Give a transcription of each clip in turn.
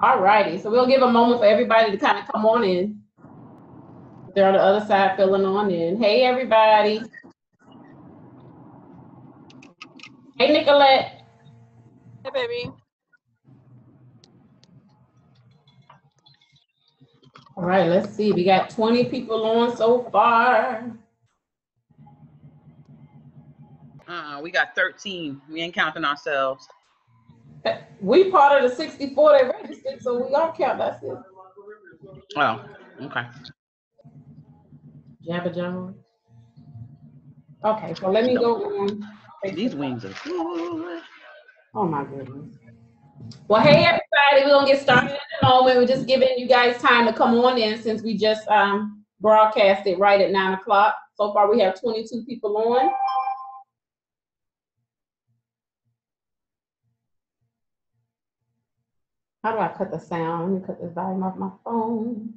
All righty, so we'll give a moment for everybody to kind of come on in. They're on the other side filling on in. Hey, everybody. Hey, Nicolette. Hey, baby. All right, let's see. We got 20 people on so far. We got 13. We ain't counting ourselves. We part of the 64 that registered, so we all count ourselves. Oh, okay. Jabba Jabba. Okay, so let me go on. These wings are good. Oh my goodness. Well, hey everybody, we're gonna get started in a moment. We're just giving you guys time to come on in since we just broadcasted right at 9 o'clock. So far we have 22 people on. How do I cut the sound? Let me cut the volume off my phone.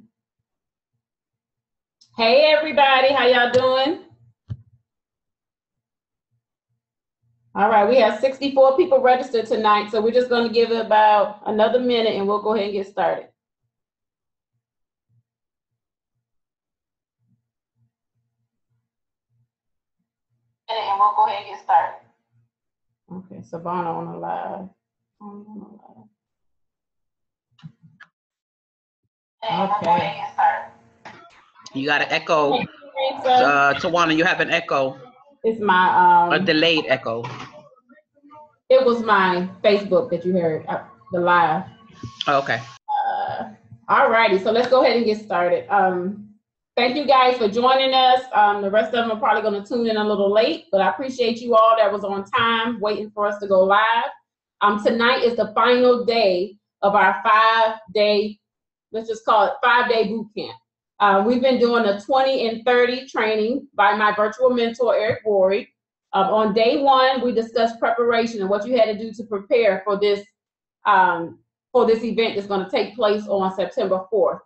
Hey everybody, how y'all doing? All right, we have 64 people registered tonight, so we're just going to give it about another minute and we'll go ahead and get started. Okay, Savannah on the live. Okay. You got an echo. Tawana, you have an echo. It's my a delayed echo. It was my Facebook that you heard, the live. Oh, okay. All righty, so let's go ahead and get started. Thank you guys for joining us. The rest of them are probably going to tune in a little late, but I appreciate you all that was on time waiting for us to go live. Tonight is the final day of our 5-day, let's just call it 5-day boot camp. We've been doing a 20 and 30 training by my virtual mentor, Eric Worre. On day 1, we discussed preparation and what you had to do to prepare for this event that's going to take place on September 4th.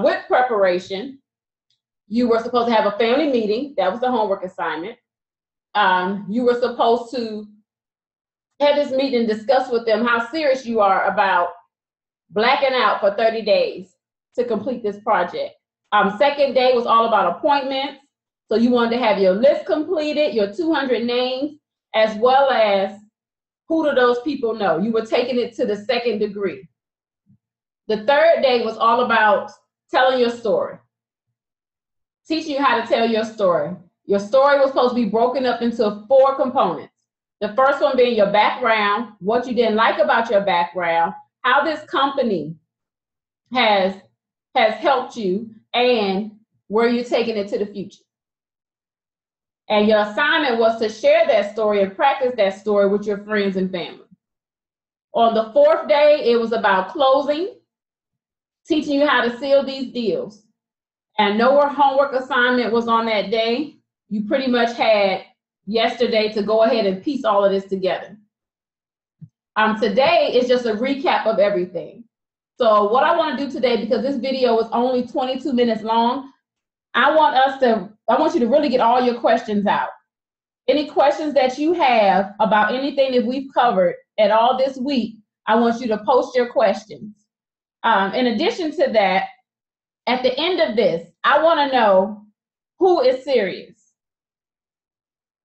With preparation, you were supposed to have a family meeting. That was the homework assignment. You were supposed to have this meeting and discuss with them how serious you are about blacking out for 30 days to complete this project. Second day was all about appointments. So you wanted to have your list completed, your 200 names, as well as who do those people know. You were taking it to the second degree. The third day was all about telling your story. Teaching you how to tell your story. Your story was supposed to be broken up into 4 components. The first one being your background, what you didn't like about your background, how this company has helped you, and where you're taking it to the future. And your assignment was to share that story and practice that story with your friends and family. On the 4th day, it was about closing, teaching you how to seal these deals. And no homework assignment was on that day. You pretty much had yesterday to go ahead and piece all of this together. Today is just a recap of everything. So what I want to do today, because this video is only 22 minutes long, I want you to really get all your questions out. Any questions that you have about anything that we've covered at all this week, I want you to post your questions. In addition to that, at the end of this, I want to know who is serious.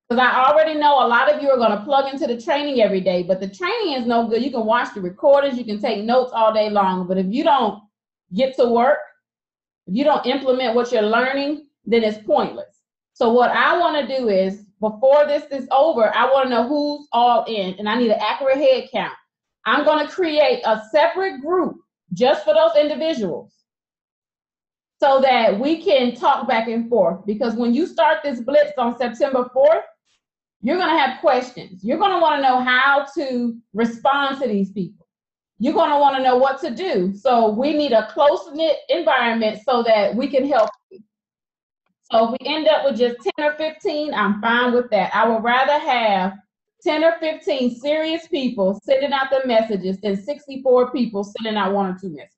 Because I already know a lot of you are going to plug into the training every day, but the training is no good. You can watch the recordings, you can take notes all day long, but if you don't get to work, if you don't implement what you're learning, then it's pointless. So what I want to do is, before this is over, I want to know who's all in, and I need an accurate head count. I'm going to create a separate group just for those individuals so that we can talk back and forth. Because when you start this blitz on September 4th, you're going to have questions. You're going to want to know how to respond to these people. You're going to want to know what to do. So we need a close-knit environment so that we can help you. So if we end up with just 10 or 15, I'm fine with that. I would rather have 10 or 15 serious people sending out the messages than 64 people sending out 1 or 2 messages.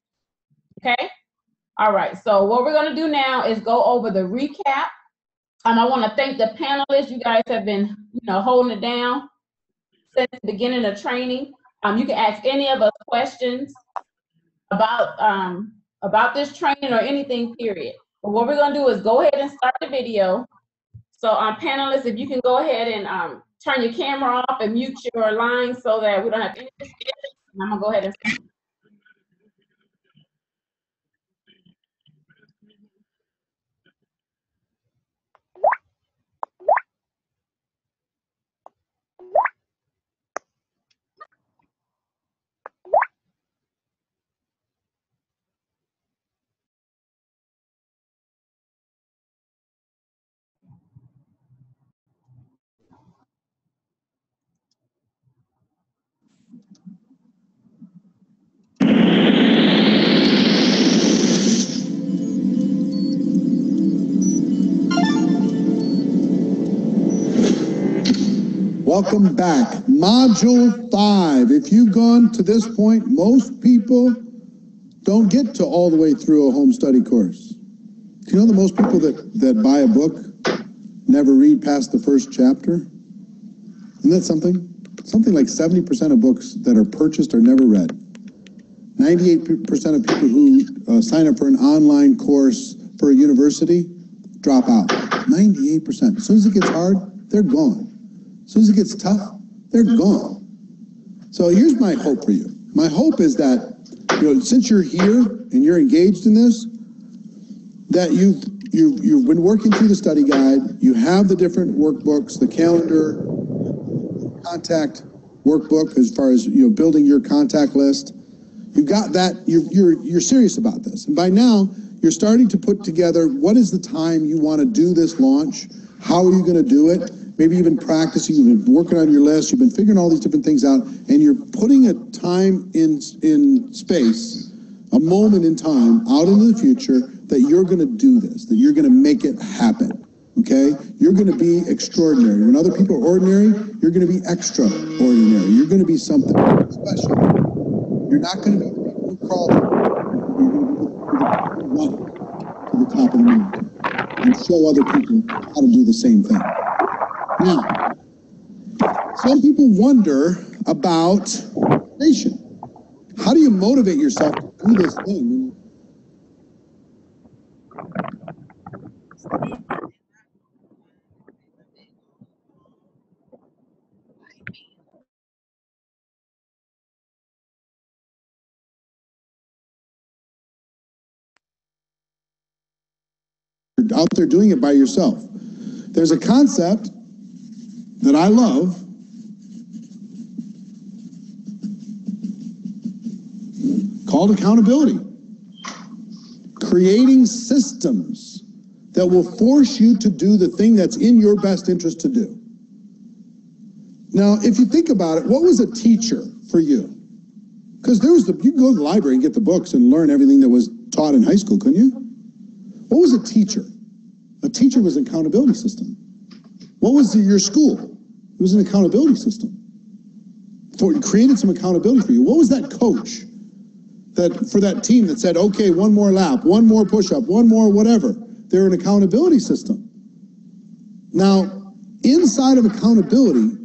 Okay? All right. So what we're going to do now is go over the recap. I want to thank the panelists. You guys have been, holding it down since the beginning of training. You can ask any of us questions. about this training or anything, period. But what we're gonna do is go ahead and start the video. So panelists, if you can go ahead and turn your camera off and mute your line so that we don't have any discussion. I'm gonna go ahead and start. Welcome back. Module 5. If you've gone to this point, most people don't get to all the way through a home study course. Do you know that most people that buy a book never read past the first chapter? Isn't that something? Something like 70% of books that are purchased are never read. 98% of people who sign up for an online course for a university drop out. 98%. As soon as it gets hard, they're gone. As soon as it gets tough, they're gone. So here's my hope for you. My hope is that, since you're here and you're engaged in this, that you've been working through the study guide, you have the different workbooks, the calendar, contact workbook as far as building your contact list. You've got that, you're serious about this. And by now, you're starting to put together what is the time you want to do this launch, how are you going to do it? Maybe you've been practicing, you've been working on your list, you've been figuring all these different things out, and you're putting a time in space, a moment in time out into the future that you're going to do this, that you're going to make it happen, okay? You're going to be extraordinary. When other people are ordinary, you're going to be extraordinary. You're going to be something special. You're not going to be the people who crawl. You're going to be the run to the top of the mountain and show other people how to do the same thing. Now, some people wonder about motivation. How do you motivate yourself to do this thing? You're out there doing it by yourself. There's a concept that I love called accountability. Creating systems that will force you to do the thing that's in your best interest to do. Now, if you think about it, what was a teacher for you? Because you could go to the library and get the books and learn everything that was taught in high school, couldn't you? What was a teacher? A teacher was an accountability system. What was your school? It was an accountability system. It created some accountability for you. What was that coach for that team that said, okay, one more lap, one more push-up, one more whatever? They're an accountability system. Now, inside of accountability,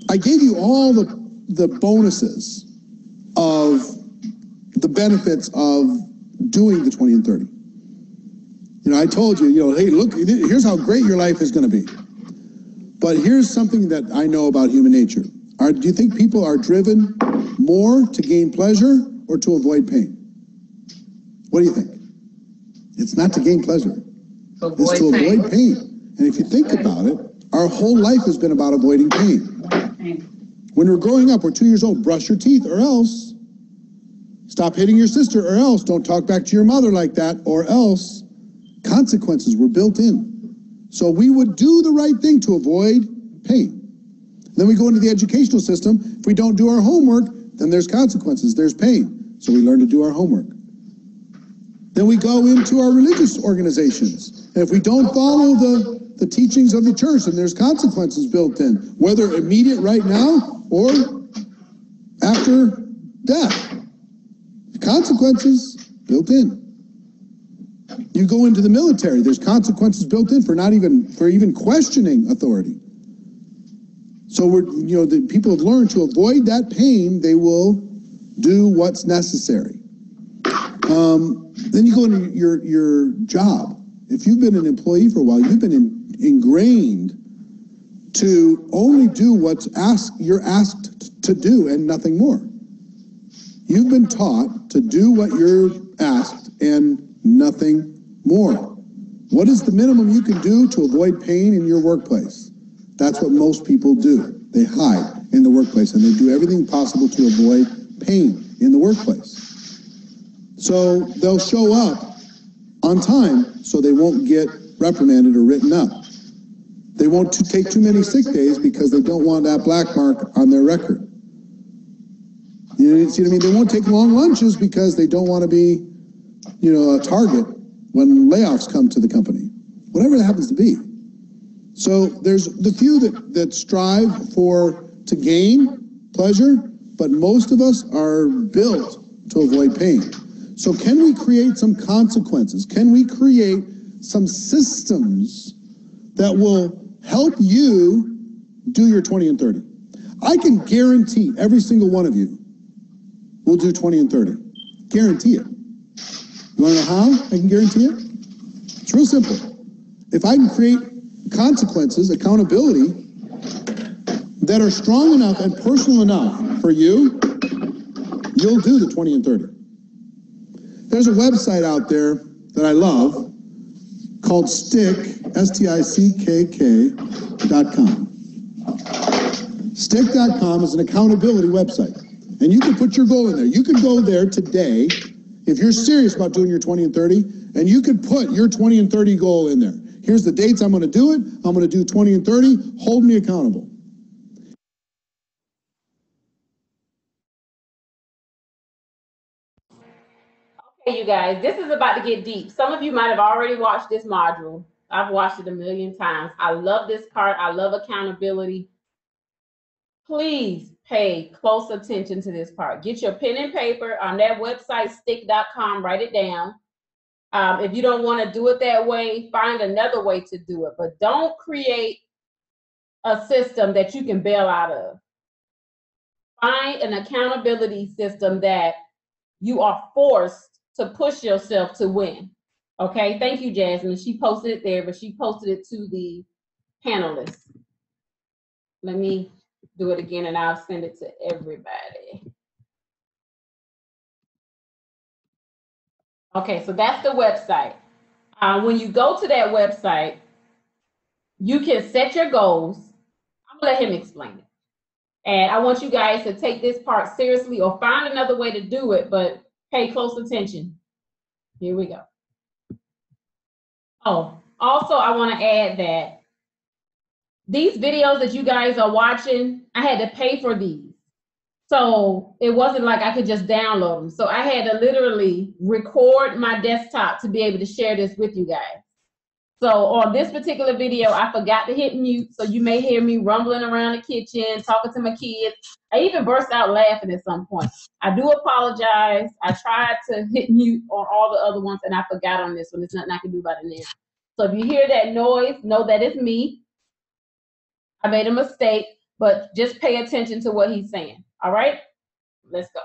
I gave you all the bonuses of the benefits of doing the 20 and 30. I told you, hey, look, here's how great your life is going to be. But here's something that I know about human nature. Do you think people are driven more to gain pleasure or to avoid pain? What do you think? It's not to gain pleasure. It's to avoid pain. And if you think about it, our whole life has been about avoiding pain. When we're growing up, we're 2 years old, brush your teeth or else. Stop hitting your sister or else. Don't talk back to your mother like that or else. Consequences were built in. So we would do the right thing to avoid pain. Then we go into the educational system. If we don't do our homework, then there's consequences, there's pain. So we learn to do our homework. Then we go into our religious organizations. And if we don't follow the teachings of the church, then there's consequences built in, whether immediate right now or after death. Consequences built in. You go into the military, there's consequences built in for even questioning authority. So the people have learned to avoid that pain, they will do what's necessary. Then you go into your job. If you've been an employee for a while, you've been ingrained to only do what's you're asked to do and nothing more. You've been taught to do what you're asked and nothing more. What is the minimum you can do to avoid pain in your workplace? That's what most people do. They hide in the workplace and they do everything possible to avoid pain in the workplace. So they'll show up on time so they won't get reprimanded or written up. They won't take too many sick days because they don't want that black mark on their record. You see what I mean? They won't take long lunches because they don't want to be, a target when layoffs come to the company. Whatever it happens to be. So there's the few that strive to gain pleasure, but most of us are built to avoid pain. So can we create some consequences? Can we create some systems that will help you do your 20 and 30? I can guarantee every single one of you will do 20 and 30. Guarantee it. You want to know how I can guarantee it? It's real simple. If I can create consequences, accountability, that are strong enough and personal enough for you, you'll do the 20 and 30. There's a website out there that I love called Stick, STICKK.com. Stick.com is an accountability website. And you can put your goal in there. You could go there today, if you're serious about doing your 20 and 30, and you could put your 20 and 30 goal in there. Here's the dates I'm going to do it. I'm going to do 20 and 30. Hold me accountable. Okay, you guys, this is about to get deep. Some of you might have already watched this module. I've watched it a million times. I love this part. I love accountability. Please pay close attention to this part. Get your pen and paper on that website, stick.com, write it down. If you don't want to do it that way, find another way to do it. But don't create a system that you can bail out of. Find an accountability system that you are forced to push yourself to win. Okay, thank you, Jasmine. She posted it there, but she posted it to the panelists. Let me do it again and I'll send it to everybody. Okay, so that's the website. When you go to that website, you can set your goals. I'm gonna let him explain it. And I want you guys to take this part seriously or find another way to do it, but pay close attention. Here we go. Oh, also I want to add that these videos that you guys are watching, I had to pay for these. So it wasn't like I could just download them. So I had to literally record my desktop to be able to share this with you guys. So on this particular video, I forgot to hit mute. So you may hear me rumbling around the kitchen, talking to my kids. I even burst out laughing at some point. I do apologize. I tried to hit mute on all the other ones and I forgot on this one. There's nothing I can do about it now. So if you hear that noise, know that it's me. I made a mistake, but just pay attention to what he's saying. All right, let's go.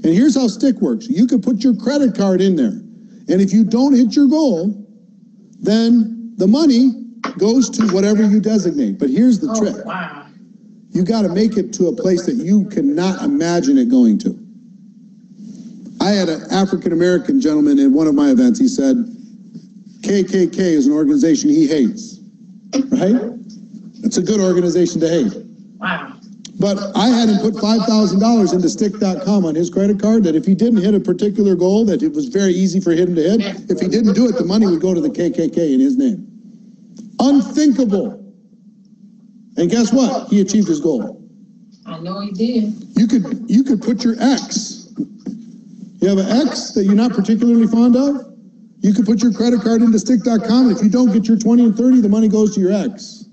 And here's how Stick works. You can put your credit card in there. And if you don't hit your goal, then the money goes to whatever you designate. But here's the trick. Wow. You got to make it to a place that you cannot imagine it going to. I had an African-American gentleman at one of my events. He said, KKK is an organization he hates, right? It's a good organization to hate. Wow. But I had him put $5,000 into Stick.com on his credit card that if he didn't hit a particular goal that it was very easy for him to hit, if he didn't do it, the money would go to the KKK in his name. Unthinkable. And guess what? He achieved his goal. I know he did. You could put your ex. You have an ex that you're not particularly fond of? You could put your credit card into Stick.com. If you don't get your 20 and 30, the money goes to your ex.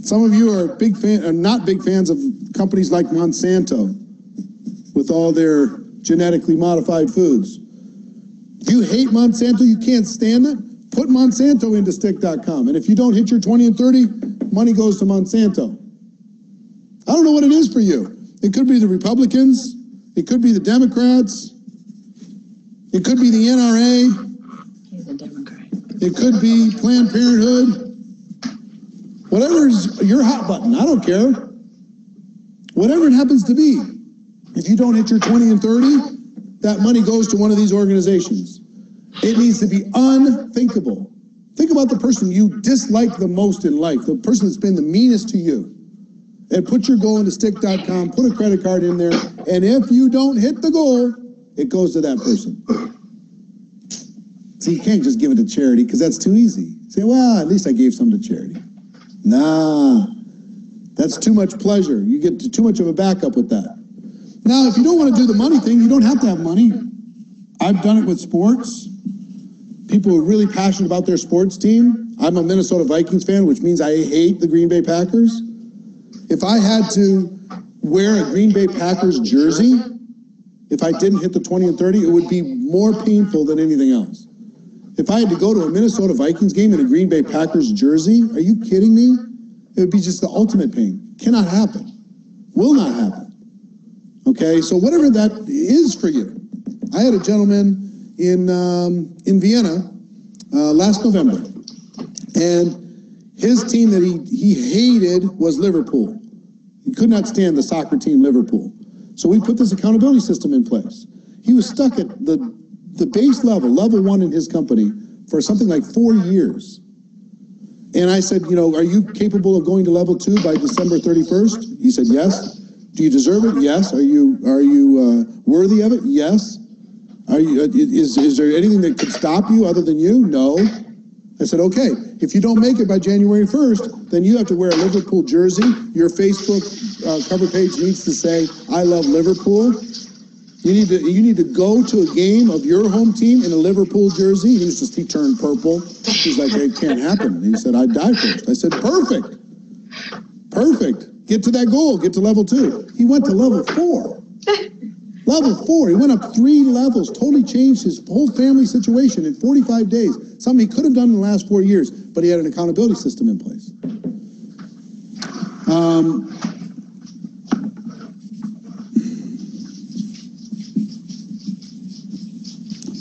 Some of you are not big fans of companies like Monsanto with all their genetically modified foods. If you hate Monsanto, you can't stand it, put Monsanto into stick.com. And if you don't hit your 20 and 30, money goes to Monsanto. I don't know what it is for you. It could be the Republicans. It could be the Democrats. It could be the NRA. He's a Democrat. It could be Planned Parenthood. Whatever is your hot button, I don't care. Whatever it happens to be. If you don't hit your 20 and 30, that money goes to one of these organizations. It needs to be unthinkable. Think about the person you dislike the most in life, the person that's been the meanest to you. And put your goal into stick.com, put a credit card in there, and if you don't hit the goal, it goes to that person. See, you can't just give it to charity because that's too easy. Say, well, at least I gave some to charity. Nah, that's too much pleasure. You get too much of a backup with that. Now, if you don't want to do the money thing, you don't have to have money. I've done it with sports. People who are really passionate about their sports team. I'm a Minnesota Vikings fan, which means I hate the Green Bay Packers. If I had to wear a Green Bay Packers jersey, if I didn't hit the 20 and 30, it would be more painful than anything else. If I had to go to a Minnesota Vikings game in a Green Bay Packers jersey, are you kidding me? It would be just the ultimate pain. Cannot happen. Will not happen. Okay, so whatever that is for you. I had a gentleman in Vienna last November, and his team that he hated was Liverpool. He could not stand the soccer team Liverpool. So we put this accountability system in place. He was stuck at the base level 1 in his company for something like 4 years. And I said, are you capable of going to level 2 by December 31st? He said, yes. Do you deserve it? Yes. Are you worthy of it? Yes. Is there anything that could stop you other than you? No. I said, okay, if you don't make it by January 1st, then you have to wear a Liverpool jersey. Your Facebook cover page needs to say, I love Liverpool. You need to go to a game of your home team in a Liverpool jersey. He turned purple. He's like, it can't happen. And he said, I'd die first. I said, perfect. Perfect. Get to that goal. Get to level 2. He went to level 4. Level 4. He went up 3 levels. Totally changed his whole family situation in 45 days. Something he could have done in the last 4 years, but he had an accountability system in place.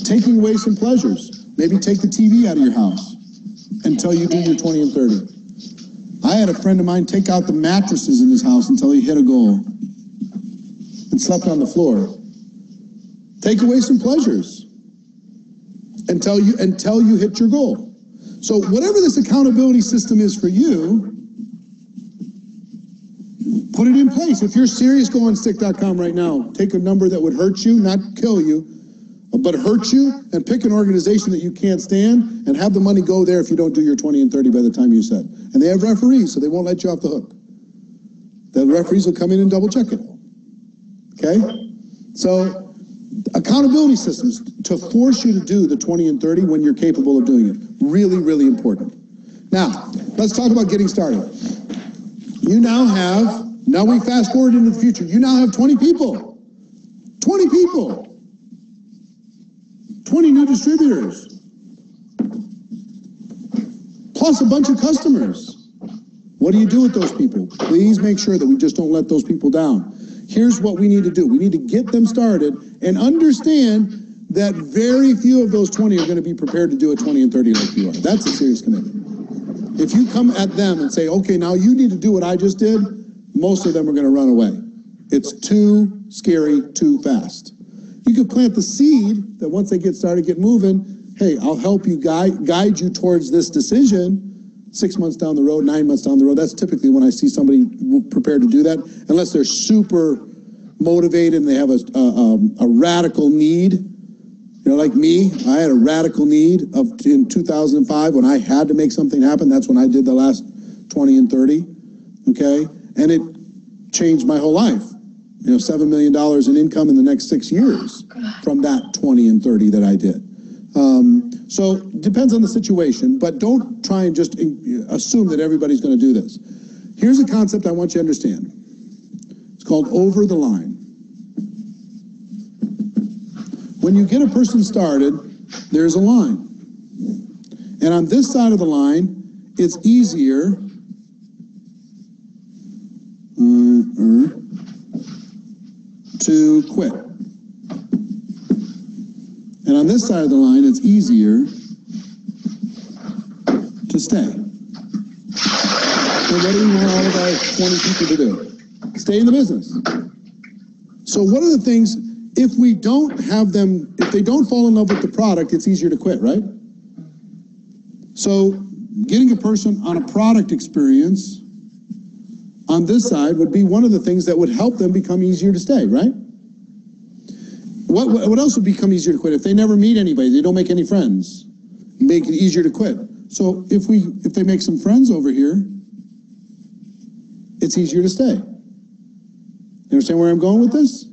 Taking away some pleasures. Maybe take the TV out of your house until you do your 20 and 30. I had a friend of mine take out the mattresses in his house until he hit a goal and slept on the floor. Take away some pleasures until you hit your goal. So whatever this accountability system is for you, put it in place. If you're serious, go on stick.com right now. Take a number that would hurt you, not kill you, but hurt you, and pick an organization that you can't stand and have the money go there if you don't do your 20 and 30 by the time you said. And they have referees, so they won't let you off the hook. The referees will come in and double check it. Okay? So accountability systems to force you to do the 20 and 30 when you're capable of doing it. Really, really important. Now, let's talk about getting started. Now we fast forward into the future. You now have 20 people. 20 people. 20 new distributors, plus a bunch of customers. What do you do with those people? Please make sure that we just don't let those people down. Here's what we need to do. We need to get them started and understand that very few of those 20 are going to be prepared to do a 20 and 30 like you are. That's a serious commitment. If you come at them and say, okay, now you need to do what I just did, most of them are going to run away. It's too scary, too fast. You could plant the seed that once they get started, get moving, hey, I'll help you guide you towards this decision 6 months down the road, 9 months down the road. That's typically when I see somebody prepared to do that, unless they're super motivated and they have a radical need. Like me, I had a radical need in 2005 when I had to make something happen. That's when I did the last 20 and 30, okay? And it changed my whole life. $7 million in income in the next 6 years from that 20 and 30 that I did. So depends on the situation, but don't try and just assume that everybody's going to do this. Here's a concept I want you to understand. It's called over the line. When you get a person started, there's a line. And on this side of the line, it's easier to quit. And on this side of the line, it's easier to stay. So what do we want all of our 20 people to do? Stay in the business. So what are the things, if we don't have them, if they don't fall in love with the product, it's easier to quit, right? So getting a person on a product experience on this side would be one of the things that would help them become easier to stay, right? What else would become easier to quit? If they never meet anybody, they don't make any friends, make it easier to quit. So if they make some friends over here, it's easier to stay. You understand where I'm going with this?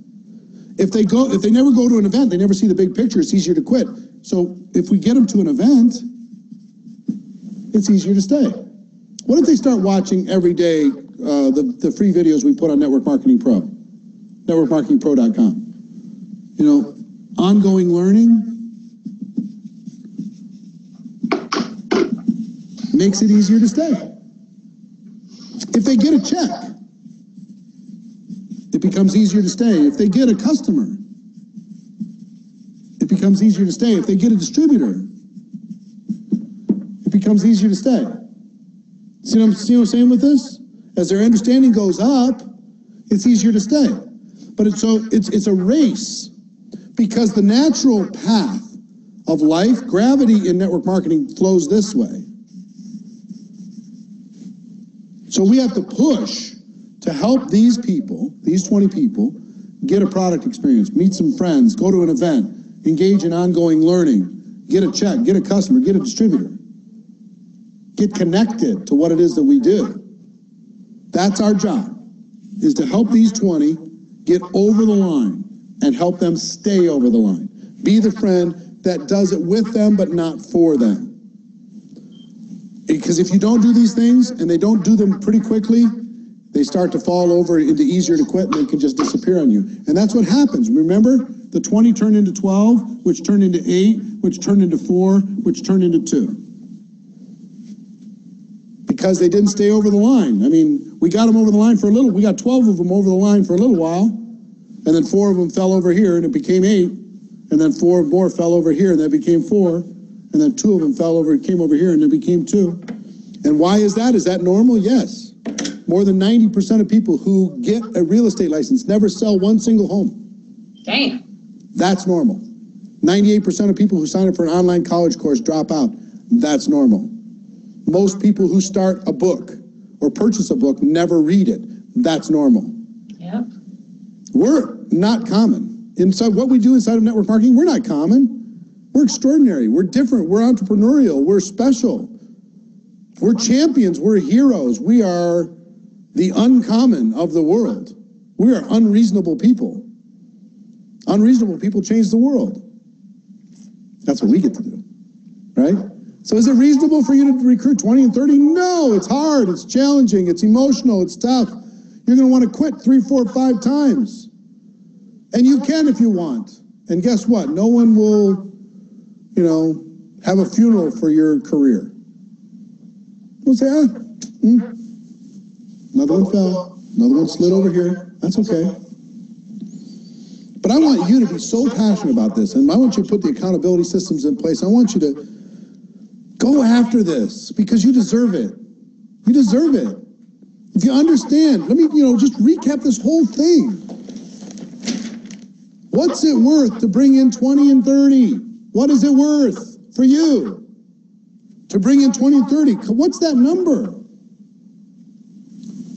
If they never go to an event, they never see the big picture, it's easier to quit. So if we get them to an event, it's easier to stay. What if they start watching every day the free videos we put on Network Marketing Pro, networkmarketingpro.com? You know, ongoing learning makes it easier to stay. If they get a check, it becomes easier to stay. If they get a customer, it becomes easier to stay. If they get a distributor, it becomes easier to stay. See what I'm saying with this? As their understanding goes up, it's easier to stay. But it's a race, because the natural path of life, gravity in network marketing flows this way. So we have to push to help these people, these 20 people, get a product experience, meet some friends, go to an event, engage in ongoing learning, get a check, get a customer, get a distributor, get connected to what it is that we do. That's our job, is to help these 20 get over the line and help them stay over the line. Be the friend that does it with them but not for them. Because if you don't do these things, and they don't do them pretty quickly, they start to fall over into easier to quit, and they can just disappear on you. And that's what happens. Remember, the 20 turned into 12, which turned into 8, which turned into 4, which turned into 2. Because they didn't stay over the line. I mean, we got them over the line for a little. We got 12 of them over the line for a little while, and then 4 of them fell over here, and it became 8, and then 4 more fell over here, and that became 4, and then 2 of them came over here, and it became 2. And why is that? Is that normal? Yes. More than 90% of people who get a real estate license never sell one single home. Damn. That's normal. 98% of people who sign up for an online college course drop out. That's normal. Most people who start a book or purchase a book never read it. That's normal. Yep. We're not common. Inside what we do inside of network marketing, we're not common. We're extraordinary. We're different. We're entrepreneurial. We're special. We're champions. We're heroes. We are the uncommon of the world. We are unreasonable people. Unreasonable people change the world. That's what we get to do, right? So is it reasonable for you to recruit 20 and 30? No, it's hard, it's challenging, it's emotional, it's tough. You're gonna want to quit 3, 4, 5 times. And you can if you want. And guess what? No one will, have a funeral for your career. We'll say, another one fell, another one slid over here. That's okay. But I want you to be so passionate about this, and I want you to put the accountability systems in place. I want you to go after this, because you deserve it. You deserve it. If you understand, let me, just recap this whole thing. What's it worth to bring in 20 and 30? What is it worth for you to bring in 20 and 30? What's that number?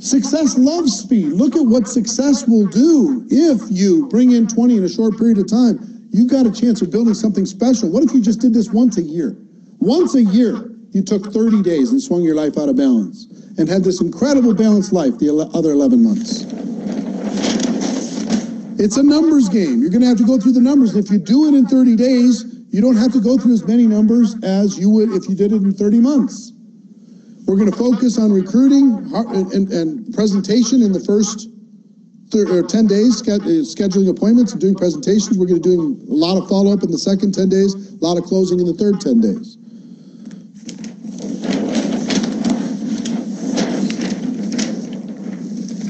Success loves speed. Look at what success will do if you bring in 20 in a short period of time. You've got a chance of building something special. What if you just did this once a year? Once a year, you took 30 days and swung your life out of balance and had this incredible balanced life the other 11 months. It's a numbers game. You're going to have to go through the numbers. And if you do it in 30 days, you don't have to go through as many numbers as you would if you did it in 30 months. We're going to focus on recruiting and presentation in the first 10 days, scheduling appointments and doing presentations. We're going to do a lot of follow-up in the second 10 days, a lot of closing in the third 10 days.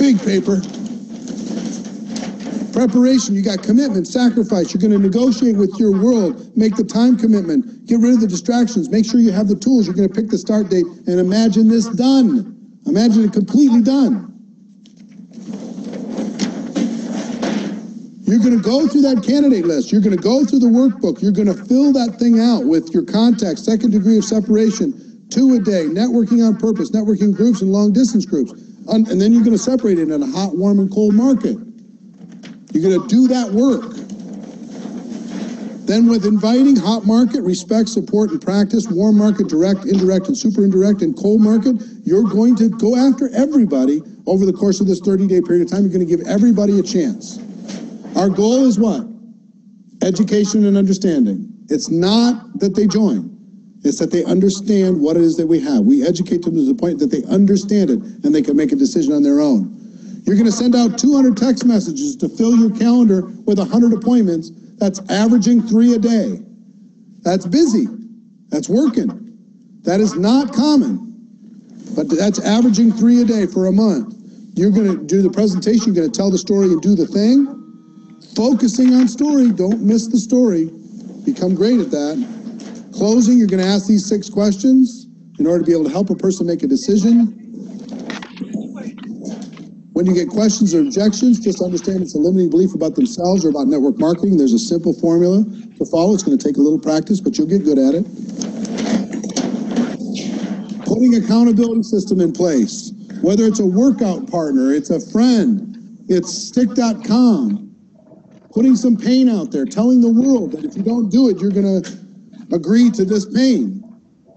Big paper. Preparation, you got commitment, sacrifice. You're going to negotiate with your world, make the time commitment, get rid of the distractions, make sure you have the tools. You're going to pick the start date and imagine this done. Imagine it completely done. You're going to go through that candidate list. You're going to go through the workbook. You're going to fill that thing out with your contacts, second degree of separation, 2 a day, networking on purpose, networking groups and long distance groups. And then you're going to separate it in a hot, warm, and cold market. You're going to do that work. Then with inviting, hot market, respect, support, and practice, warm market, direct, indirect, and super indirect, and cold market, you're going to go after everybody over the course of this 30-day period of time. You're going to give everybody a chance. Our goal is what? Education and understanding. It's not that they join. It's that they understand what it is that we have. We educate them to the point that they understand it and they can make a decision on their own. You're going to send out 200 text messages to fill your calendar with 100 appointments. That's averaging 3 a day. That's busy. That's working. That is not common. But that's averaging 3 a day for a month. You're going to do the presentation. You're going to tell the story and do the thing. Focusing on story. Don't miss the story. Become great at that. Closing, you're going to ask these 6 questions in order to be able to help a person make a decision. When you get questions or objections, just understand it's a limiting belief about themselves or about network marketing. There's a simple formula to follow. It's going to take a little practice, but you'll get good at it. Putting accountability system in place, whether it's a workout partner, it's a friend, it's stick.com. Putting some pain out there, telling the world that if you don't do it, you're going to agree to this pain.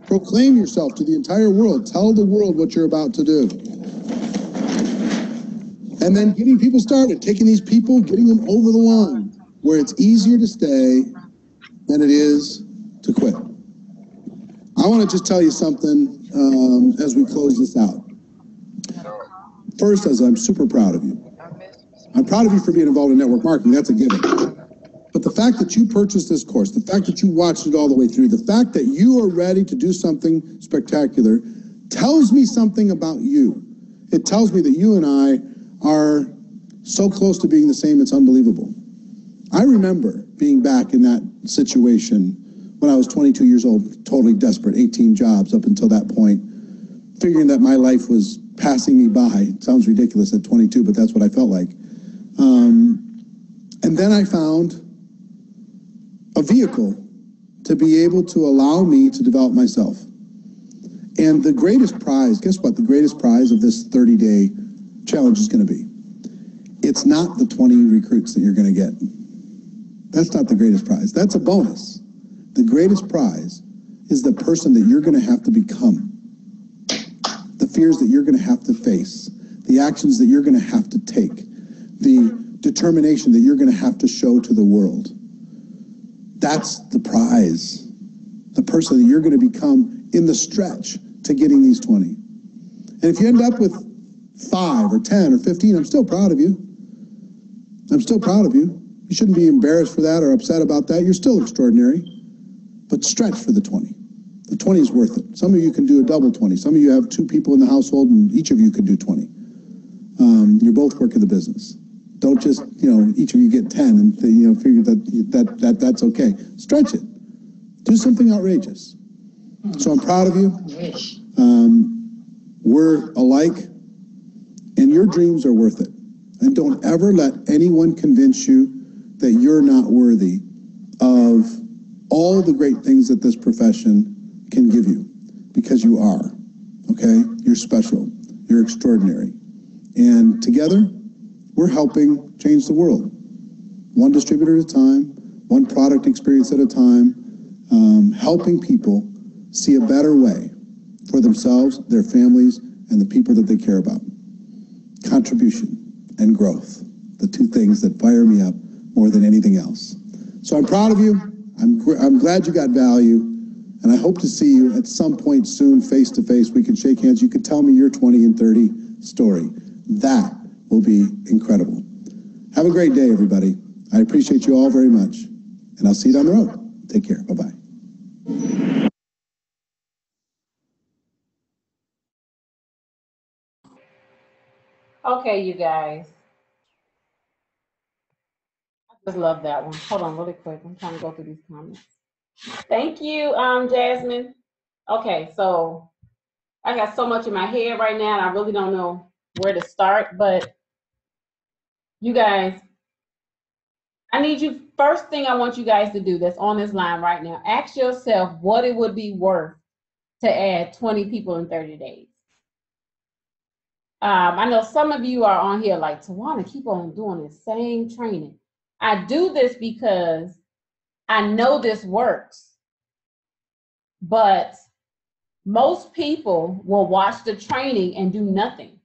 Proclaim yourself to the entire world. Tell the world what you're about to do. And then getting people started, taking these people, getting them over the line, where it's easier to stay than it is to quit. I want to just tell you something as we close this out. First, as I'm super proud of you. I'm proud of you for being involved in network marketing. That's a given. But the fact that you purchased this course, the fact that you watched it all the way through, the fact that you are ready to do something spectacular tells me something about you. It tells me that you and I are so close to being the same, it's unbelievable. I remember being back in that situation when I was 22 years old, totally desperate, 18 jobs up until that point, figuring that my life was passing me by. It sounds ridiculous at 22, but that's what I felt like. And then I found a vehicle to be able to allow me to develop myself. And the greatest prize, guess what? The greatest prize of this 30-day challenge is going to be. It's not the 20 recruits that you're going to get. That's not the greatest prize. That's a bonus. The greatest prize is the person that you're going to have to become. The fears that you're going to have to face. The actions that you're going to have to take. The determination that you're going to have to show to the world. That's the prize. The person that you're going to become in the stretch to getting these 20. And if you end up with 5 or 10 or 15, I'm still proud of you. I'm still proud of you. You shouldn't be embarrassed for that or upset about that. You're still extraordinary. But stretch for the 20. The 20 is worth it. Some of you can do a double 20. Some of you have 2 people in the household and each of you can do 20. You're both working the business. Don't just, each of you get 10 and figure that's okay. Stretch it. Do something outrageous. So I'm proud of you. We're alike, and your dreams are worth it. And don't ever let anyone convince you that you're not worthy of all the great things that this profession can give you, because you are, okay? You're special. You're extraordinary. And together, we're helping change the world. One distributor at a time, one product experience at a time, helping people see a better way for themselves, their families, and the people that they care about. Contribution and growth, the 2 things that fire me up more than anything else. So I'm proud of you. I'm glad you got value, and I hope to see you at some point soon, face to face. We can shake hands. You can tell me your 20 and 30 story. That will be incredible. Have a great day, everybody. I appreciate you all very much, and I'll see you down the road. Take care. Bye-bye. Okay, you guys. I just love that one. Hold on really quick. I'm trying to go through these comments. Thank you, Jasmine. Okay, so I got so much in my head right now, and I really don't know where to start, but you guys, I need you, first thing I want you guys to do that's on this line right now, ask yourself what it would be worth to add 20 people in 30 days. I know some of you are on here like, Tawana, keep on doing the same training. I do this because I know this works, but most people will watch the training and do nothing.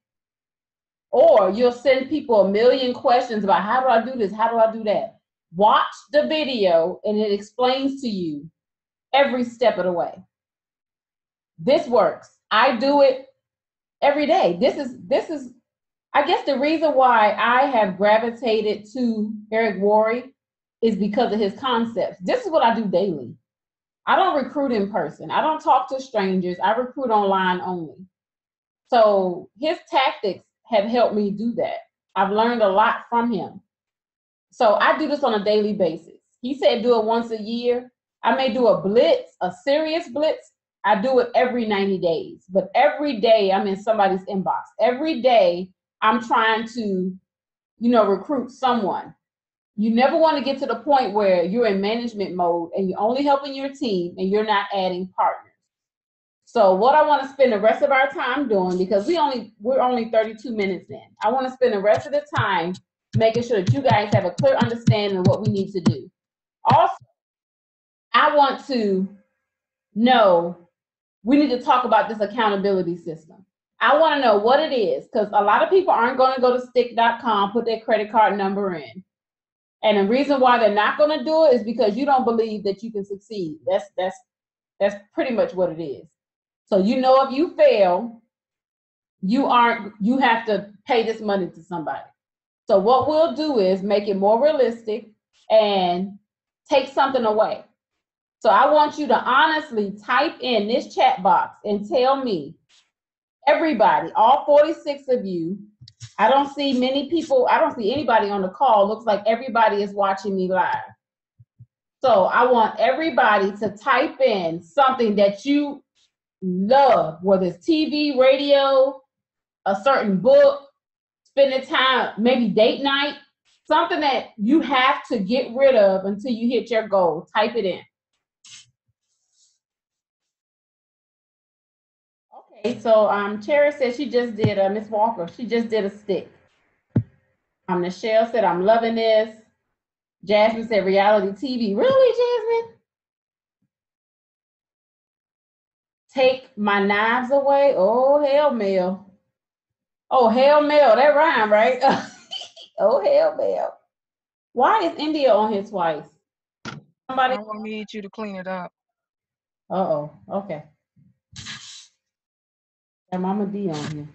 Or you'll send people a million questions about how do I do this? How do I do that? Watch the video and it explains to you every step of the way. This works. I do it every day. This is, I guess the reason why I have gravitated to Eric Worre is because of his concepts. This is what I do daily. I don't recruit in person. I don't talk to strangers. I recruit online only. So his tactics have helped me do that. I've learned a lot from him. So I do this on a daily basis. He said do it once a year. I may do a blitz, a serious blitz. I do it every 90 days. But every day I'm in somebody's inbox. Every day I'm trying to, recruit someone. You never want to get to the point where you're in management mode and you're only helping your team and you're not adding partners. So what I want to spend the rest of our time doing, because we're only 32 minutes in, I want to spend the rest of the time making sure that you guys have a clear understanding of what we need to do. Also, I want to know, we need to talk about this accountability system. I want to know what it is, because a lot of people aren't going to go to stick.com, put their credit card number in. And the reason why they're not going to do it is because you don't believe that you can succeed. That's pretty much what it is. So if you fail, you have to pay this money to somebody. So what we'll do is make it more realistic and take something away. So I want you to honestly type in this chat box and tell me, everybody, all 46 of you, I don't see many people, I don't see anybody on the call. Looks like everybody is watching me live. So I want everybody to type in something that you love, whether it's TV, radio, a certain book, spending time, maybe date night, something that you have to get rid of until you hit your goal. Type it in. Okay, so Cherry said she just did, Miss Walker, she just did a stick. Nichelle said, I'm loving this. Jasmine said, reality TV. Really, Jasmine? Take my knives away? Oh, hell, Mel. Oh, hell, Mel. That rhyme, right? Oh, hell, Mel. Why is India on here twice? Somebody? I will need you to clean it up. Uh-oh. Okay. And Mama D on here.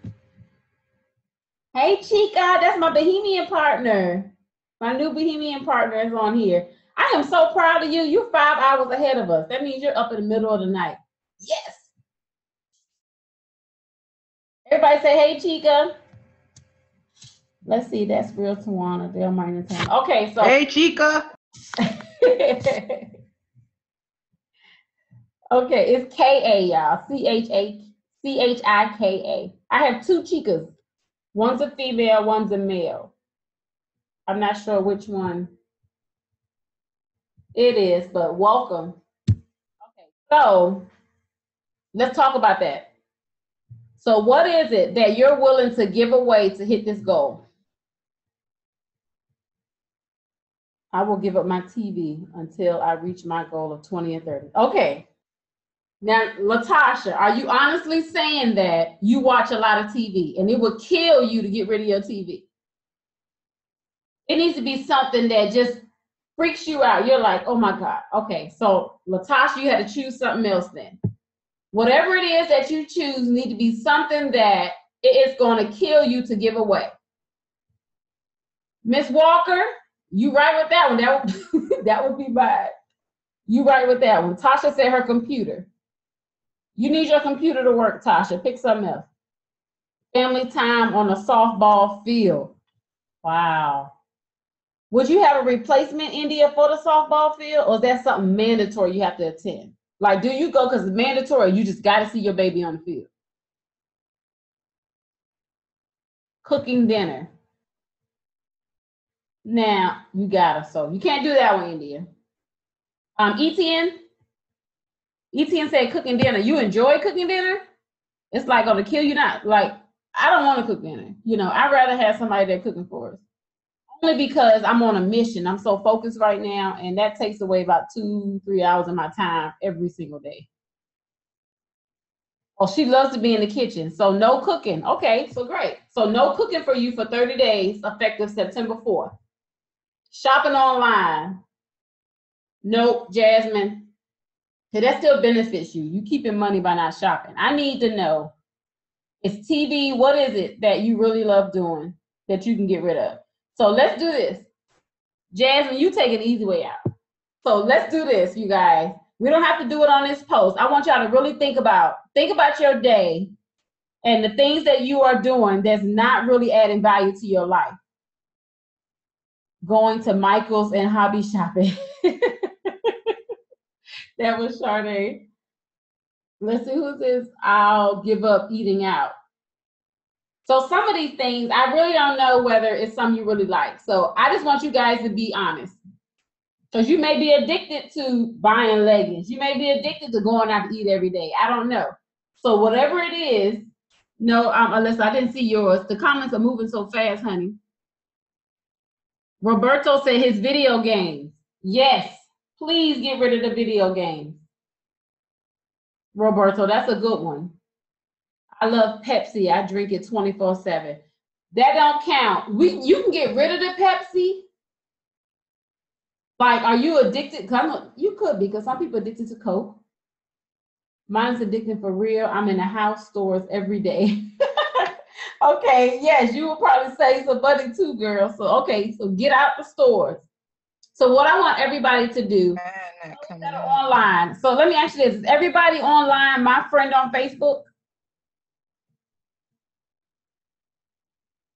Hey, Chica. That's my Bohemian partner. My new Bohemian partner is on here. I am so proud of you. You're 5 hours ahead of us. That means you're up in the middle of the night. Yes. Everybody say, hey, Chica. Let's see. That's real Tawana. Dale Minor Town. Okay, so. Hey, Chica. Okay, it's K-A, y'all. C-H-I-K-A. I have 2 Chicas. One's a female, one's a male. I'm not sure which one it is, but welcome. Okay, so let's talk about that. So what is it that you're willing to give away to hit this goal? I will give up my TV until I reach my goal of 20 and 30. Okay. Now, Latasha, are you honestly saying that you watch a lot of TV and it would kill you to get rid of your TV? It needs to be something that just freaks you out. You're like, oh my God. Okay, so Latasha, you had to choose something else then. Whatever it is that you choose need to be something that it is going to kill you to give away. Miss Walker, you right with that one. That would be bad. You right with that one. Tasha said her computer. You need your computer to work, Tasha. Pick something else. Family time on a softball field. Wow. Would you have a replacement, India, for the softball field, or is that something mandatory you have to attend? Like, do you go because it's mandatory, or you just got to see your baby on the field? Cooking dinner. Now, you gotta, so you can't do that one, India. ETN said cooking dinner. You enjoy cooking dinner? It's like gonna kill you not. Like, I don't want to cook dinner. You know, I'd rather have somebody there cooking for us. Only because I'm on a mission. I'm so focused right now, and that takes away about 2-3 hours of my time every single day. Oh, she loves to be in the kitchen. So no cooking. Okay, so great. So no cooking for you for 30 days, effective September 4th. Shopping online. Nope, Jasmine. That still benefits you. You keeping money by not shopping. I need to know. It's TV. What is it that you really love doing that you can get rid of? So let's do this. Jasmine, you take an easy way out. So let's do this, you guys. We don't have to do it on this post. I want y'all to really think about your day and the things that you are doing that's not really adding value to your life. Going to Michael's and hobby shopping. That was Sade. Let's see who's this. I'll give up eating out. So some of these things, I really don't know whether it's something you really like. So I just want you guys to be honest. Because you may be addicted to buying leggings. You may be addicted to going out to eat every day. I don't know. So whatever it is, no, Alyssa, I didn't see yours. The comments are moving so fast, honey. Roberto said his video games. Yes, please get rid of the video games. Roberto, that's a good one. I love Pepsi. I drink it 24/7. That don't count. You can get rid of the Pepsi. Like, are you addicted? You could be, because some people are addicted to Coke. Mine's addicted for real. I'm in the house stores every day. Okay, yes, you will probably save some money too, girl. So, okay, so get out the stores. So what I want everybody to do, that are online. So let me ask you this. Is everybody online my friend on Facebook?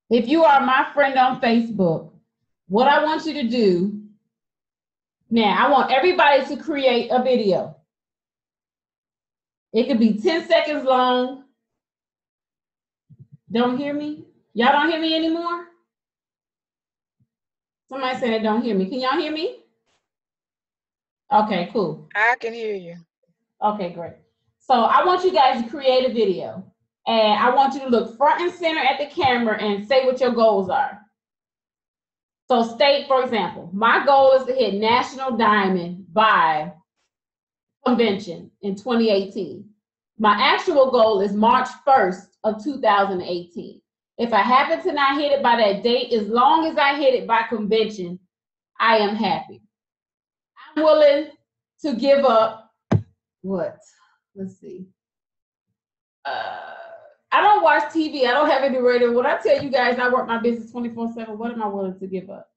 If you are my friend on Facebook, what I want you to do, now I want everybody to create a video. It could be 10 seconds long. Don't hear me? Y'all don't hear me anymore? Somebody said they don't hear me. Can y'all hear me? Okay, cool. I can hear you. Okay, great. So I want you guys to create a video. And I want you to look front and center at the camera and say what your goals are. So state, for example, my goal is to hit National Diamond by convention in 2018. My actual goal is March 1st of 2018. If I happen to not hit it by that date, as long as I hit it by convention, I am happy. I'm willing to give up what? Let's see. I don't watch TV. I don't have any radio. When I tell you guys I work my business 24/7, what am I willing to give up?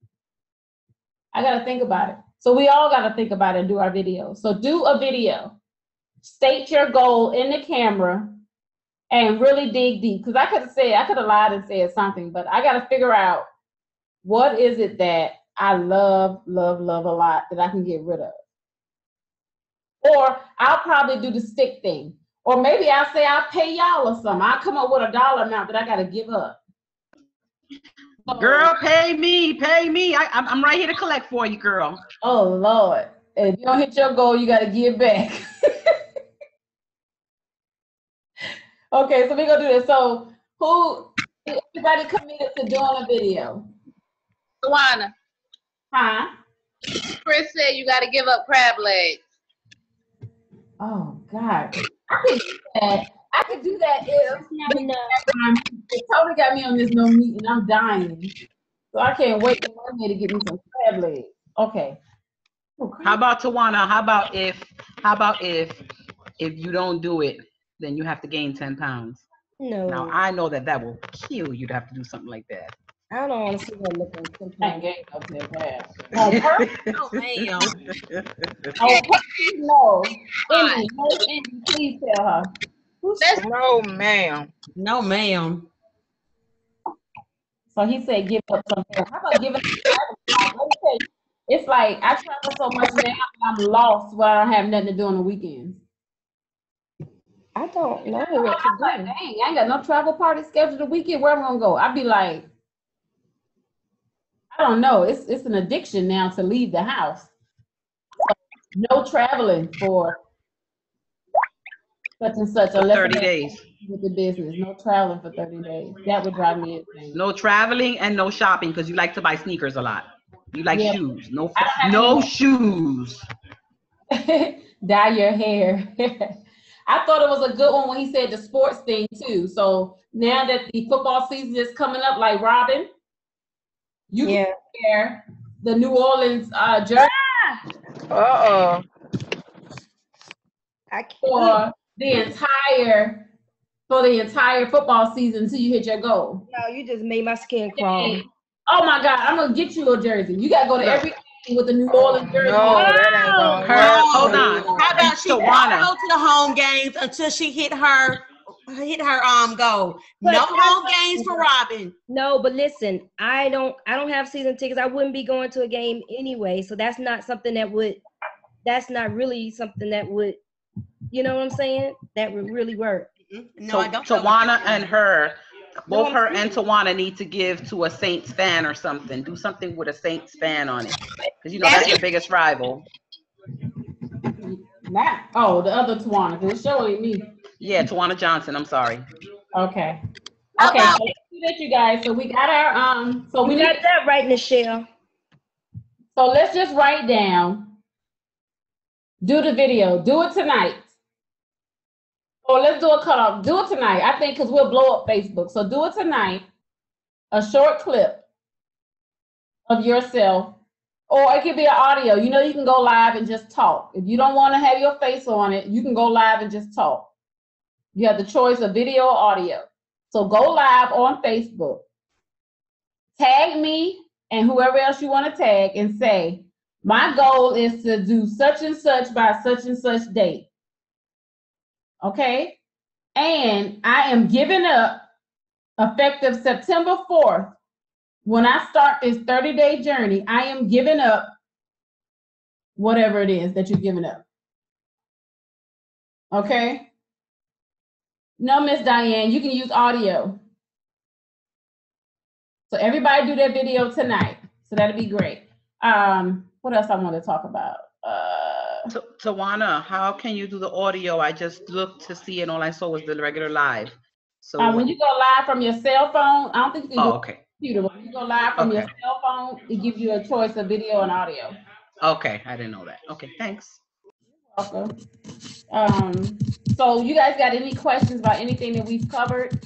I got to think about it. So we all got to think about it and do our video. So do a video. State your goal in the camera and really dig deep. Because I could have lied and said something, but I got to figure out what is it that I love, love, love a lot that I can get rid of. Or I'll probably do the stick thing. Or maybe I'll say I'll pay y'all or something. I'll come up with a dollar amount that I got to give up. Girl, pay me, pay me. I'm right here to collect for you, girl. Oh, Lord. If you don't hit your goal, you got to give back. Okay, so we're going to do this. So everybody committed to doing a video? Tawana. Huh? Chris said you got to give up crab legs. Oh, God. I could do that if it totally got me on this no meat and I'm dying. So I can't wait for Monday to get me some crab legs. Okay. Oh, How about Tawana? How about if you don't do it, then you have to gain 10 pounds? No. Now I know that will kill you to have to do something like that. I don't want to see her looking. I ain't gained up 10 pounds. On purpose? Oh, man. On purpose? No. Indy, please tell her. No, ma'am. No, ma'am. So he said give up something. How about giving up travel? Like, let me tell you, it's like I travel so much now that I'm lost when I don't have nothing to do on the weekends. I don't know I'm what to like, do. dang, I ain't got no travel party scheduled the weekend. Where am I gonna go? I'd be like, I don't know. It's an addiction now to leave the house. No traveling for such and such For unless 30 I'm days. with the business. No traveling for 30 days. That would drive me insane. No traveling and no shopping because you like to buy sneakers a lot. You like Yeah. shoes. No, I don't have no any shoes. dye your hair. I thought it was a good one when he said the sports thing too. So now that the football season is coming up, like Robin, you Yeah. can wear the New Orleans jersey Uh-oh. I can't. for the entire football season until you hit your goal. No, you just made my skin crawl. Oh my God, I'm gonna get you a jersey. You gotta go to every game with the New Orleans jersey. No, that ain't gonna Her, work. hold on. How about she won't Tawana. go to the home games until she hit her goal? But No that's- home games for Robin. No, but listen, I don't have season tickets. I wouldn't be going to a game anyway. So that's not something that's not really something that would, you know what I'm saying? That would really work. No, I don't. Tawana and her, both her and Tawana need to give to a Saints fan or something. Do something with a Saints fan on it. Because you know that's your biggest rival. Not, oh, the other Tawana, because it's showing me. Yeah, Tawana Johnson, I'm sorry. Okay. How Okay, about- so let's do that, you guys. So we got our so we You got that right, Nichelle. so let's just write down. Do the video. Do it tonight. Or let's do a cutoff. Do it tonight. I think because we'll blow up Facebook. So do it tonight. A short clip of yourself. Or it could be an audio. You know, you can go live and just talk. If you don't want to have your face on it, you can go live and just talk. You have the choice of video or audio. So go live on Facebook. Tag me and whoever else you want to tag and say, my goal is to do such and such by such and such date. Okay? And I am giving up effective September 4th. When I start this 30-day journey, I am giving up whatever it is that you're giving up. Okay? No, Miss Diane, you can use audio. So everybody do their video tonight. So that'll be great. What else I want to talk about? Tawana, how can you do the audio? I just looked to see and all I saw was the regular live. So When you go live from your cell phone, I don't think you can do okay. computer. When you go live from your Okay. cell phone, it gives you a choice of video and audio. Okay, I didn't know that. Okay, thanks. Welcome. So you guys got any questions about anything that we've covered?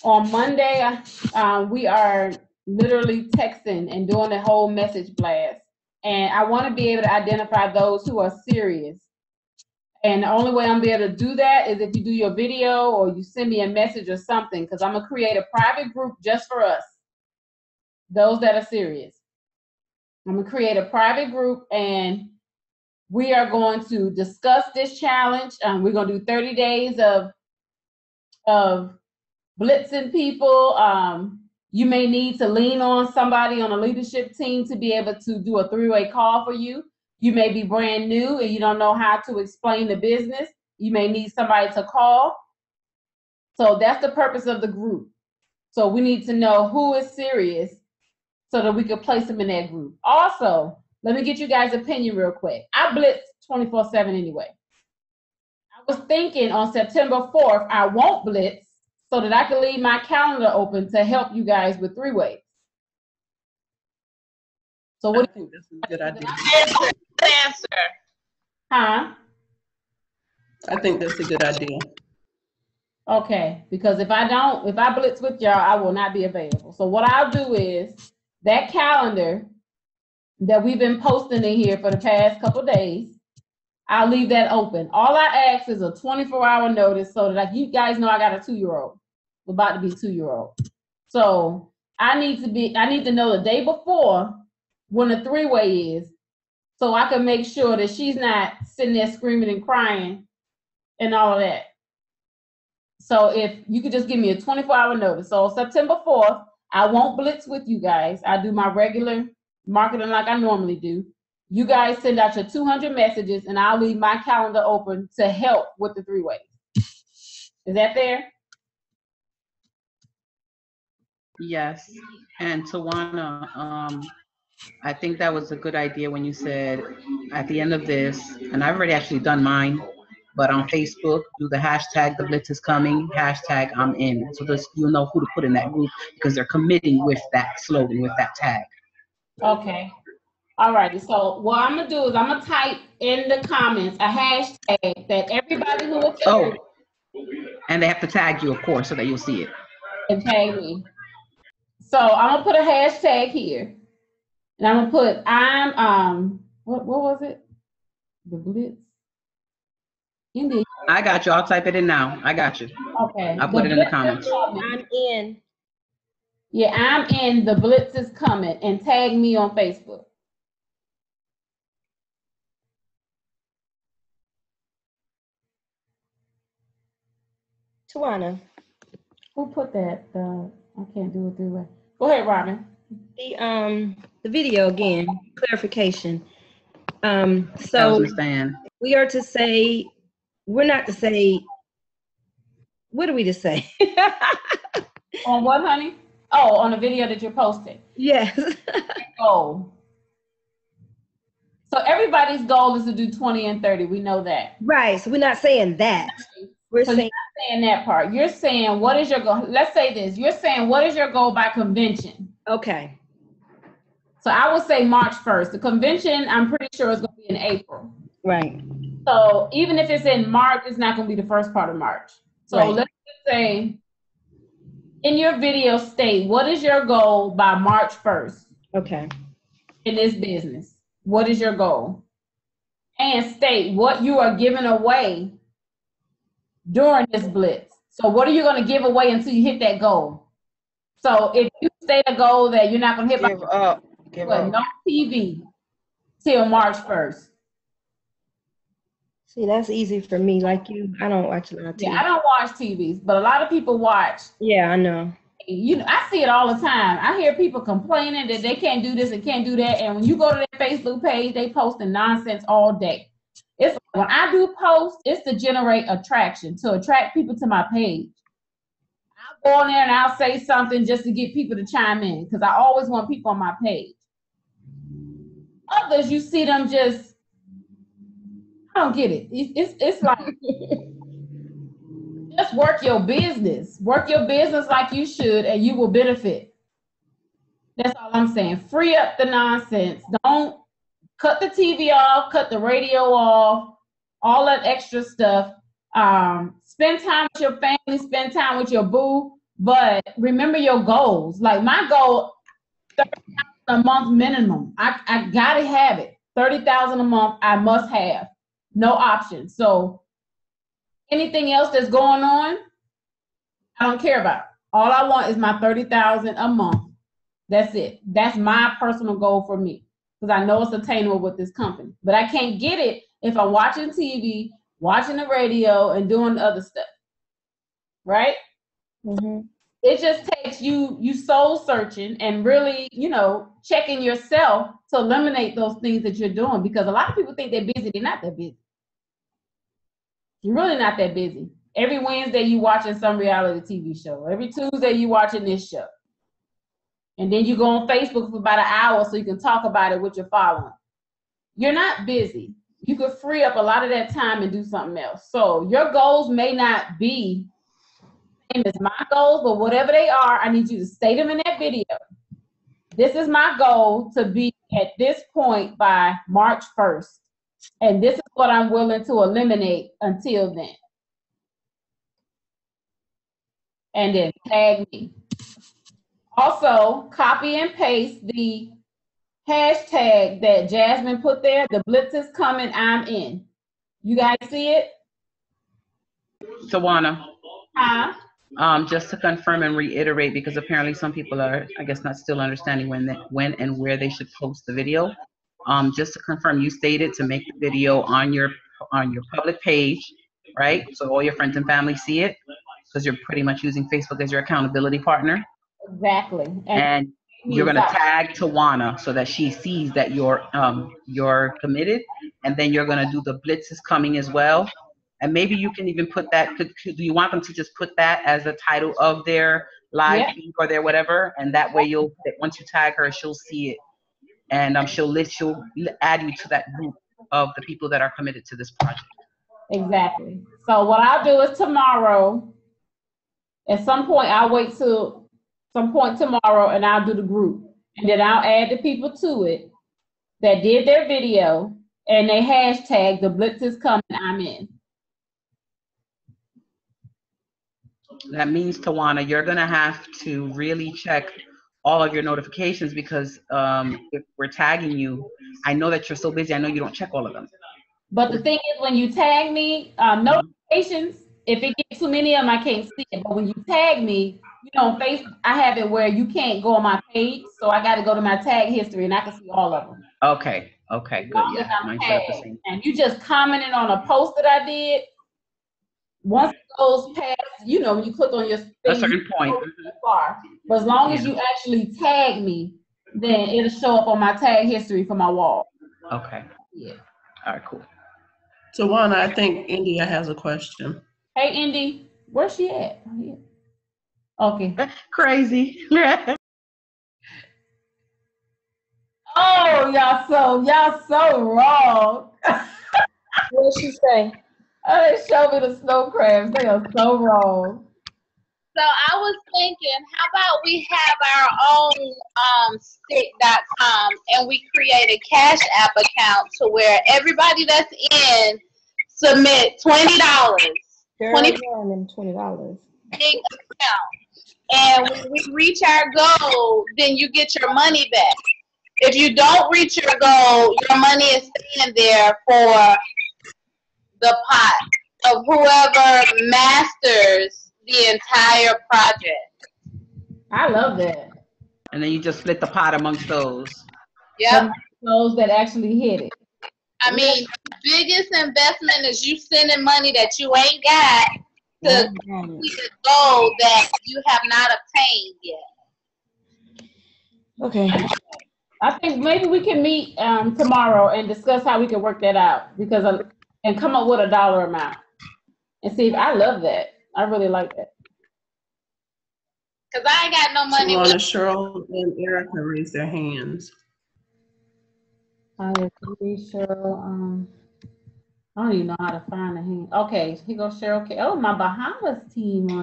On Monday, we are literally texting and doing a whole message blast. And I want to be able to identify those who are serious. And the only way I'm be able to do that is if you do your video or you send me a message or something, because I'm going to create a private group just for us, those that are serious. I'm going to create a private group and we are going to discuss this challenge. We're going to do 30 days of blitzing people. You may need to lean on somebody on a leadership team to be able to do a three-way call for you. You may be brand new and you don't know how to explain the business. You may need somebody to call. So that's the purpose of the group. So we need to know who is serious so that we can place them in that group. Also, let me get you guys' opinion real quick. I blitz 24/7 anyway. I was thinking on September 4th, I won't blitz so that I can leave my calendar open to help you guys with three-ways. So what do you This is a good idea. Answer. Huh? I think that's a good idea. Okay, because if I blitz with y'all, I will not be available. So what I'll do is that calendar that we've been posting in here for the past couple days, I'll leave that open. All I ask is a 24-hour notice so that you guys know I got a 2-year-old. We're about to be a 2-year-old. So I need to know the day before when the three-way is so I can make sure that she's not sitting there screaming and crying and all of that. So if you could just give me a 24-hour notice. So September 4th, I won't blitz with you guys. I do my regular marketing like I normally do. You guys send out your 200 messages, and I'll leave my calendar open to help with the 3-way. Is that fair? Yes. And Tawana, I think that was a good idea when you said at the end of this, and I've already actually done mine, but on Facebook, do the hashtag the blitz is coming, hashtag I'm in. So this, you'll know who to put in that group because they're committing with that slogan, with that tag. Okay. All righty. So what I'm gonna do is I'm gonna type in the comments a hashtag that everybody who is Oh, and they have to tag you, of course, so that you'll see it. and tag me. So I'm gonna put a hashtag here, and I'm gonna put what was it? The blitz. India. I got you. I'll type it in now. I got you. Okay. I'll put it in the comments. I'm in. Yeah, I'm in. The blitz is coming, and tag me on Facebook. Tawana, Who put that? I can't do it 3-way. Go ahead, Robin. the video again, clarification. I was So understand. we are to say, we're not to say, what are we to say? On what, honey? Oh, on the video that you're posting. Yes. Goal. So everybody's goal is to do 20 and 30. We know that. Right. So we're not saying that. We're So saying, saying that part. You're saying, what is your goal? Let's say this. You're saying, what is your goal by convention? okay. So I would say March 1st. The convention, I'm pretty sure, is going to be in April. Right. So even if it's in March, it's not going to be the first part of March. So Right. let's just say, in your video, state, what is your goal by March 1st Okay. in this business? What is your goal? And state what you are giving away during this blitz. So what are you going to give away until you hit that goal? So if you state a goal that you're not going to hit Give up. Give by up. no TV till March 1st. See, that's easy for me. Like you, I don't watch a lot of TV. Yeah, I don't watch TVs, but a lot of people watch. Yeah, I know. You know, I see it all the time. I hear people complaining that they can't do this and can't do that. And when you go to their Facebook page, they posting nonsense all day. It's when I do posts, it's to generate attraction, to attract people to my page. I'll go on there and I'll say something just to get people to chime in because I always want people on my page. Others, you see them just, I don't get it. It's like, just work your business. Work your business like you should, and you will benefit. That's all I'm saying. Free up the nonsense. Don't cut the TV off, cut the radio off, all that extra stuff. Spend time with your family, spend time with your boo, but remember your goals. Like my goal, $30,000 a month minimum. I gotta have it. $30,000 a month, I must have. No option. So anything else that's going on, I don't care about. All I want is my $30,000 a month. That's it. That's my personal goal for me because I know it's attainable with this company. But I can't get it if I'm watching TV, watching the radio, and doing other stuff. Right? Mm-hmm. It just takes you soul searching and really, checking yourself to eliminate those things that you're doing because a lot of people think they're busy. They're not that busy. You're really not that busy. Every Wednesday you watching some reality TV show. Every Tuesday you watching this show. And then you go on Facebook for about an hour so you can talk about it with your following. You're not busy. You could free up a lot of that time and do something else. So your goals may not be the same as my goals, but whatever they are, I need you to state them in that video. This is my goal to be at this point by March 1st. And this is what I'm willing to eliminate until then. And then tag me. Also, copy and paste the hashtag that Jasmine put there. The blitz is coming, I'm in. You guys see it? Tawana. Huh? Just to confirm and reiterate, because apparently some people are, I guess, not still understanding when and where they should post the video. Just to confirm, you stated to make the video on your public page, right? So all your friends and family see it. because you're pretty much using Facebook as your accountability partner. Exactly. And you're going to tag Tawana so that she sees that you're committed, and then you're going to do the Blitz is coming as well. And maybe you can even put that, do you want them to just put that as the title of their live feed or their whatever? And that way once you tag her, she'll see it. And she'll add you to that group of the people that are committed to this project. Exactly. So what I'll do is tomorrow, at some point, I'll wait till some point tomorrow and I'll do the group. And then I'll add the people to it that did their video and they hashtag the Blitz is coming, I'm in. That means, Tawana, you're going to have to really check all of your notifications because if we're tagging you, I know that you're so busy. I know you don't check all of them. But the thing is, when you tag me, notifications, if it gets too many of them, I can't see it. But when you tag me, on Facebook, I have it where you can't go on my page. So I got to go to my tag history and I can see all of them. Okay, good. Yeah, mine set up the same. And you just commented on a post that I did. Once it goes past, when you click on your thing, a certain point. Far. But as long as you actually tag me, then it'll show up on my tag history for my wall. Okay. Yeah. All right, cool. Tawana, I think India has a question. Hey, Indy, where's she at? Oh, yeah. Okay. Crazy. Oh, y'all so wrong. What did she say? Oh, they showed me the snow crabs. They are so wrong. So I was thinking, how about we have our own stick.com and we create a Cash App account to where everybody that's in submit $20. $20. Big account. And when we reach our goal, then you get your money back. If you don't reach your goal, your money is staying there for the pot of whoever masters the entire project. I love that. And then you just split the pot amongst those. Yep. Those that actually hit it. I mean, the biggest investment is you sending money that you ain't got to complete a goal that you have not obtained yet. Okay. I think maybe we can meet tomorrow and discuss how we can work that out and come up with a dollar amount and see if I love that. I really like that. Cause I ain't got no money. Tawana, Cheryl, and Erica raise their hands. I agree, Cheryl. I don't even know how to find a hand. Okay, here goes Cheryl. Okay. Oh, my Bahamas team.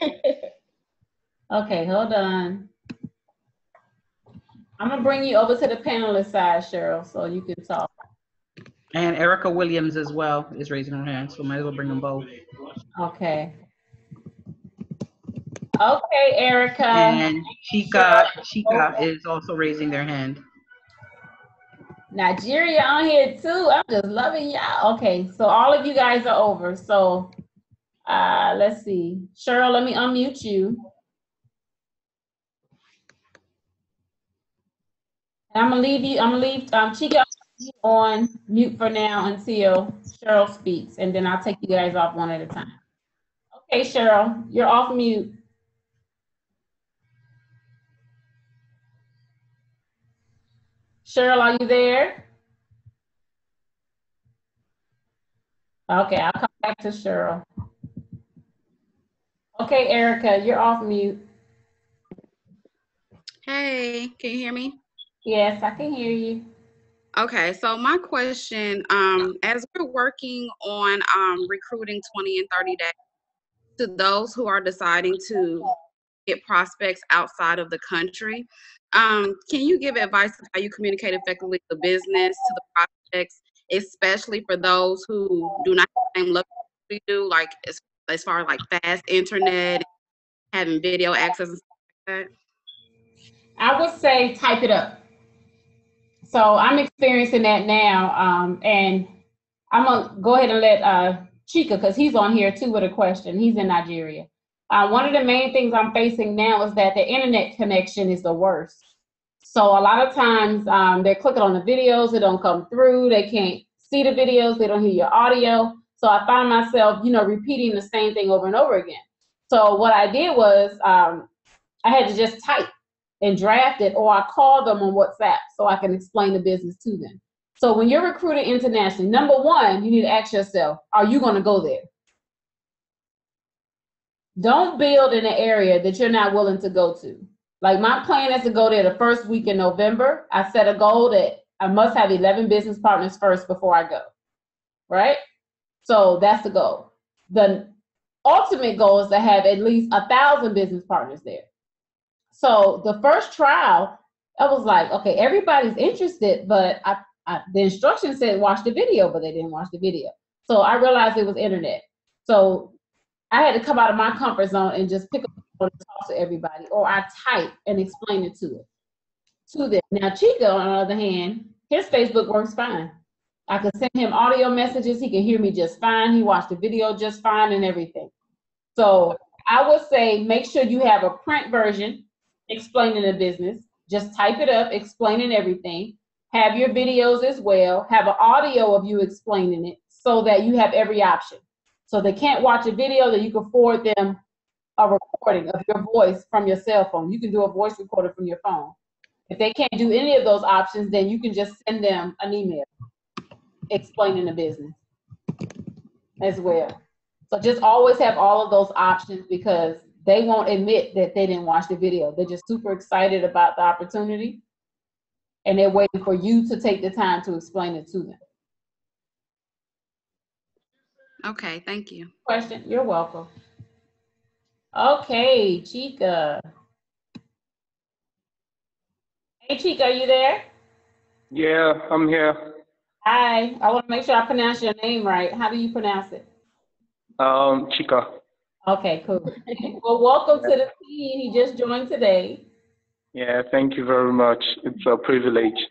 Okay, hold on. I'm gonna bring you over to the panelist side, Cheryl, so you can talk. And Erica Williams as well is raising her hand, so might as well bring them both. Okay. Okay, Erica. And Chica is also raising their hand. Nigeria on here too. I'm just loving y'all. Okay, so all of you guys are over. So let's see. Cheryl, let me unmute you. And I'm gonna leave Chica on mute for now until Cheryl speaks, and then I'll take you guys off one at a time. Okay, Cheryl, you're off mute. Cheryl, are you there? Okay, I'll come back to Cheryl. Okay, Erica, you're off mute. Hey, can you hear me? Yes, I can hear you. Okay, so my question, as we're working on recruiting 20 and 30 days, to those who are deciding to get prospects outside of the country, can you give advice on how you communicate effectively to the business, to the prospects, especially for those who do not have the same luxury we do, like as far as like fast internet, having video access and stuff like that? I would say type it up. So I'm experiencing that now, and I'm gonna go ahead and let Chica, because he's on here too with a question. He's in Nigeria. One of the main things I'm facing now is that the internet connection is the worst. So a lot of times they're clicking on the videos, it don't come through, they can't see the videos, they don't hear your audio. So I find myself, repeating the same thing over and over again. So what I did was I had to just type and draft it, or I call them on WhatsApp so I can explain the business to them. So when you're recruiting internationally, number one, you need to ask yourself, are you going to go there? Don't build in an area that you're not willing to go to. Like my plan is to go there the first week in November. I set a goal that I must have 11 business partners first before I go, right? So that's the goal. The ultimate goal is to have at least 1,000 business partners there. So the first trial, I was like, okay, everybody's interested, but the instructions said watch the video, but they didn't watch the video. So I realized it was internet. So I had to come out of my comfort zone and just pick up the phone and talk to everybody, or I type and explain it to them. Now Chica, on the other hand, his Facebook works fine. I can send him audio messages. He can hear me just fine. He watched the video just fine and everything. So I would say make sure you have a print version explaining the business. Just type it up, explaining everything. Have your videos as well. Have an audio of you explaining it so that you have every option. So they can't watch a video, that you can forward them a recording of your voice from your cell phone. You can do a voice recorder from your phone. If they can't do any of those options, then you can just send them an email explaining the business as well. So just always have all of those options, because they won't admit that they didn't watch the video. They're just super excited about the opportunity, and they're waiting for you to take the time to explain it to them. Okay, thank you. Question? You're welcome. Okay, Chica. Hey, Chica, are you there? Yeah, I'm here. Hi. I want to make sure I pronounce your name right. How do you pronounce it? Chica. Okay, cool. Well, welcome to the team. He just joined today. Yeah, thank you very much. It's a privilege.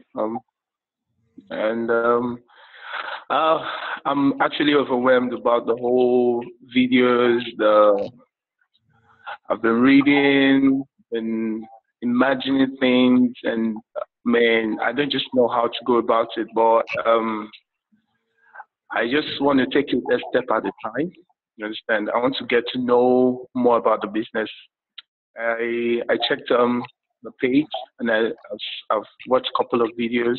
I'm actually overwhelmed about the whole videos. I've been reading and imagining things, and man, I don't just know how to go about it. But I just want to take it a step at a time. You understand? I want to get to know more about the business. I checked the page, and I've watched a couple of videos.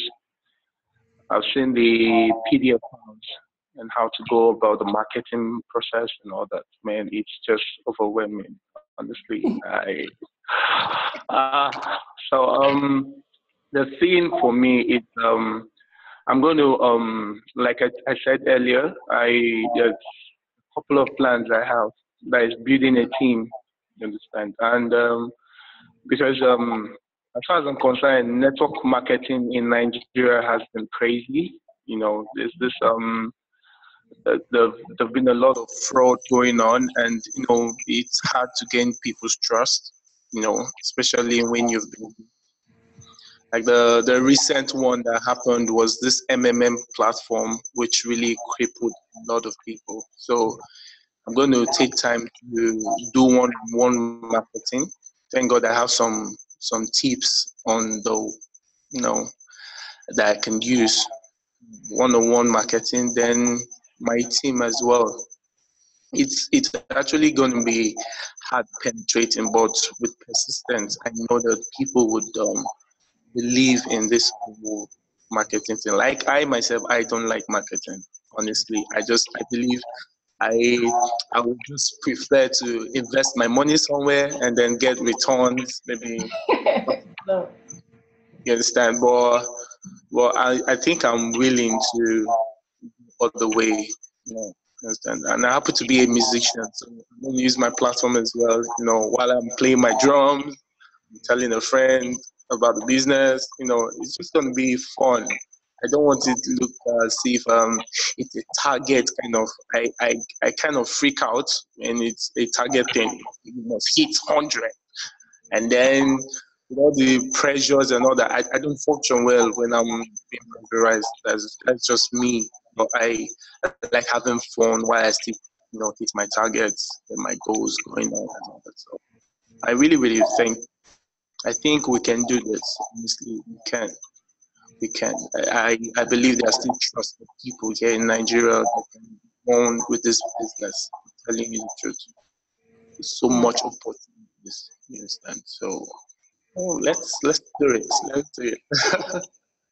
I've seen the PDF files and how to go about the marketing process and all that. Man, it's just overwhelming, honestly. The thing for me is I'm going to like I said earlier, there's a couple of plans I have that is building a team. You understand? And because as far as I'm concerned, network marketing in Nigeria has been crazy. You know, there's this there've been a lot of fraud going on, and you know, it's hard to gain people's trust. You know, especially when you've been like the recent one that happened was this MMM platform, which really crippled a lot of people. So I'm going to take time to do one-on-one marketing. Thank God I have some tips on the, you know, that I can use. One-on-one marketing, then my team as well. It's actually going to be hard penetrating, but with persistence, I know that people would believe in this whole marketing thing. Like I myself, I don't like marketing. Honestly, I believe I would just prefer to invest my money somewhere and then get returns, maybe. No. You understand? But I think I'm willing to go the way. You know, understand? And I happen to be a musician, so I'm going to use my platform as well. You know, while I'm playing my drums, I'm telling a friend about the business. You know, it's just going to be fun. I don't want it to look see if it's a target kind of. I kind of freak out when it's a target thing. You must hit 100, and then with all the pressures and all that, I don't function well when I'm being pressurized. That's just me. But I like having fun while I still, you know, hit my targets and my goals going on and all that. So I really I think we can do this. Honestly, we can. We can. I believe there are still trusted people here in Nigeria that can go on with this business. I'm telling you the truth. so much opportunities. You understand? So let's do it. Let's do it.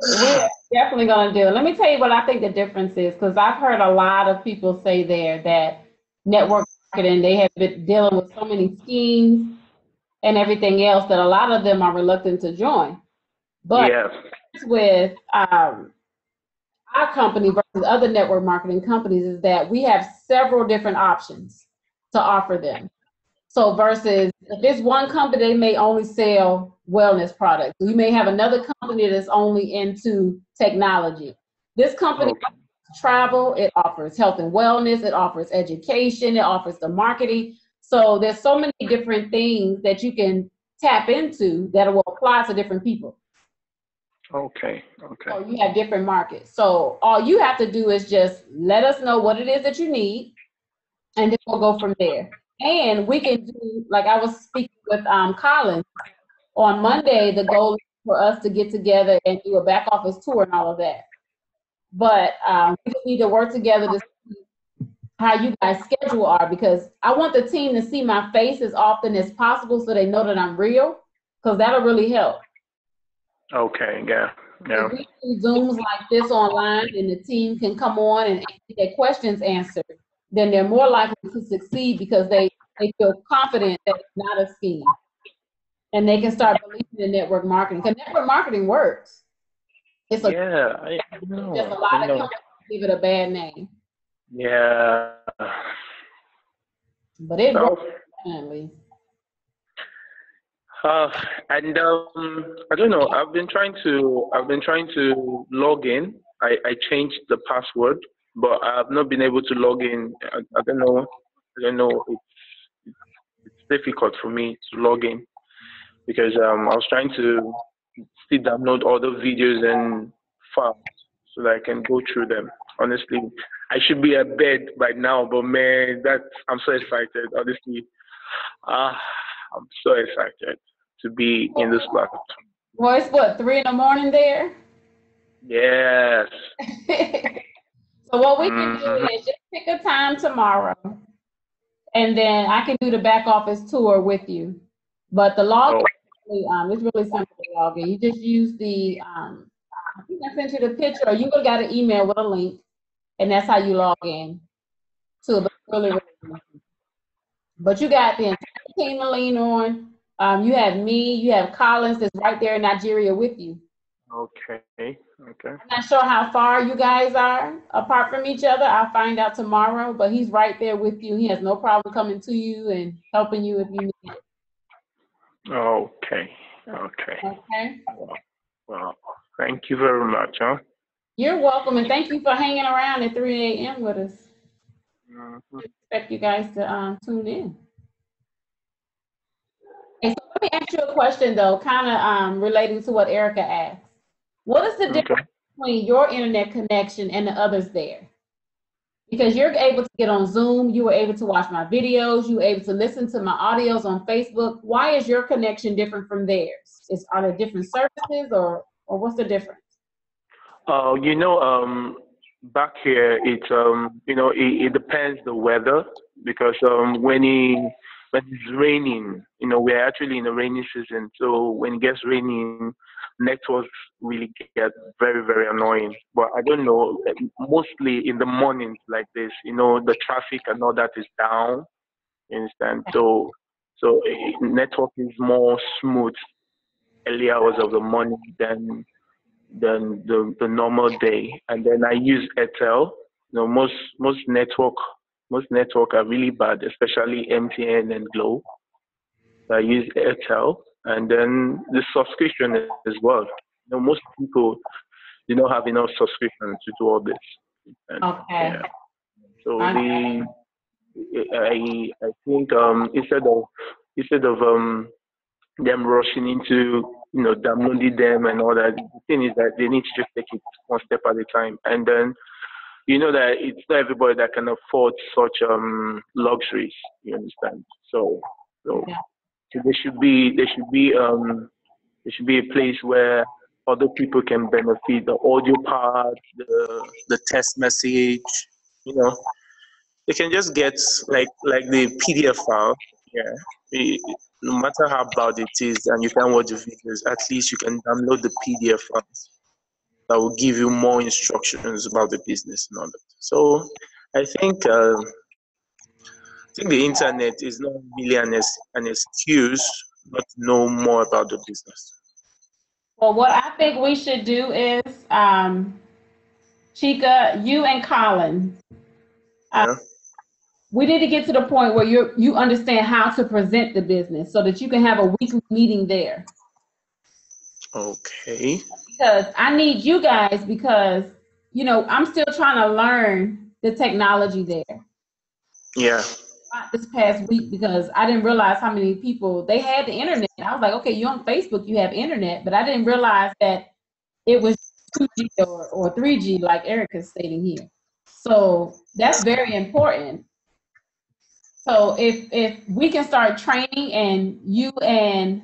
We're definitely going to do it. Let me tell you what I think the difference is, because I've heard a lot of people say there that network marketing, they have been dealing with so many schemes and everything else that a lot of them are reluctant to join. But Yeah. with our company versus other network marketing companies is that we have several different options to offer them. So versus if it's one company, they may only sell wellness products. You may have another company that's only into technology. This company offers travel, it offers health and wellness, it offers education, it offers the marketing. So there's so many different things that you can tap into that will apply to different people. Okay. So you have different markets. So all you have to do is just let us know what it is that you need, and then we'll go from there. And we can do, like I was speaking with Colin, on Monday, the goal is for us to get together and do a back office tour and all of that. But we just need to work together to see how you guys' schedule are, because I want the team to see my face as often as possible so they know that I'm real, because that'll really help. Okay, yeah. If we do Zooms like this online and the team can come on and get their questions answered, then they're more likely to succeed because they feel confident that it's not a scheme. And they can start believing in network marketing. Because network marketing works. It's I know. just a lot of companies give it a bad name. Yeah. But it works definitely. And I don't know. I've been trying to log in. I changed the password, but I've not been able to log in. I don't know. It's difficult for me to log in because I was trying to still download all the videos and files so that I can go through them. Honestly, I should be at bed by now, but man, I'm so excited. Honestly, I'm so excited to be in this platform. Well, it's what, 3 a.m. there? Yes. So what we can do is just pick a time tomorrow, and then I can do the back office tour with you. But the login, it's really simple to log in. You just use the, I think I sent you the picture, or you would have got an email with a link, and that's how you log in to it. Really easy. But you got the entire team to lean on. You have me, you have Collins that's right there in Nigeria with you. Okay. I'm not sure how far you guys are apart from each other. I'll find out tomorrow, but he's right there with you. He has no problem coming to you and helping you if you need it. Okay. Well, thank you very much, huh? You're welcome, and thank you for hanging around at 3 a.m. with us. Mm-hmm. Expect you guys to tune in. Okay, so let me ask you a question, though, kind of relating to what Erica asked. What is the difference between your internet connection and the others there? Because you're able to get on Zoom, you were able to watch my videos, you were able to listen to my audios on Facebook. Why is your connection different from theirs? Are there different services, or what's the difference? Back here, it's it depends the weather, because when it's raining, we're actually in the rainy season. So when it gets raining, networks really get very, very annoying. But I don't know, mostly in the mornings like this, the traffic and all that is down. You understand? So network is more smooth early hours of the morning than the normal day. And then I use Airtel. Most network are really bad, especially MTN and Glo. So I use Airtel, and then the subscription as well. Most people do not have enough subscription to do all this. And, okay. Yeah. So I think instead of them rushing into downloading them and all that, the thing is that they need to just take it one step at a time. And then that it's not everybody that can afford such luxuries. You understand? So there should be a place where other people can benefit, the audio part, the text message. They can just get like the PDF file, No matter how bad it is and you can watch the videos, at least you can download the PDF files that will give you more instructions about the business and all that. So I think the internet is not really an excuse not to know more about the business. Well, what I think we should do is, Chika, you and Colin, we need to get to the point where you understand how to present the business so that you can have a weekly meeting there. Okay. Because I need you guys, because, you know, I'm still trying to learn the technology there. Yeah. This past week, because I didn't realize how many people, they had the internet. I was like, okay, you're on Facebook, you have internet, but I didn't realize that it was 2G or 3G, like Erica's stating here. So that's very important. So if we can start training and you and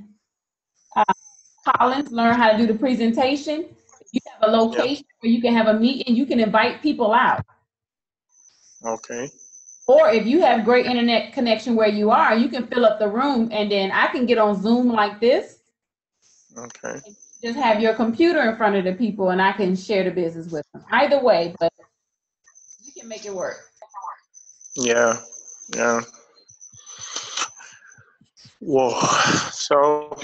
Collins learn how to do the presentation, you have a location where you can have a meeting, you can invite people out. Okay. Or if you have great internet connection where you are, you can fill up the room, and then I can get on Zoom like this. Okay. Just have your computer in front of the people and I can share the business with them. Either way, but we can make it work. Yeah. Whoa. So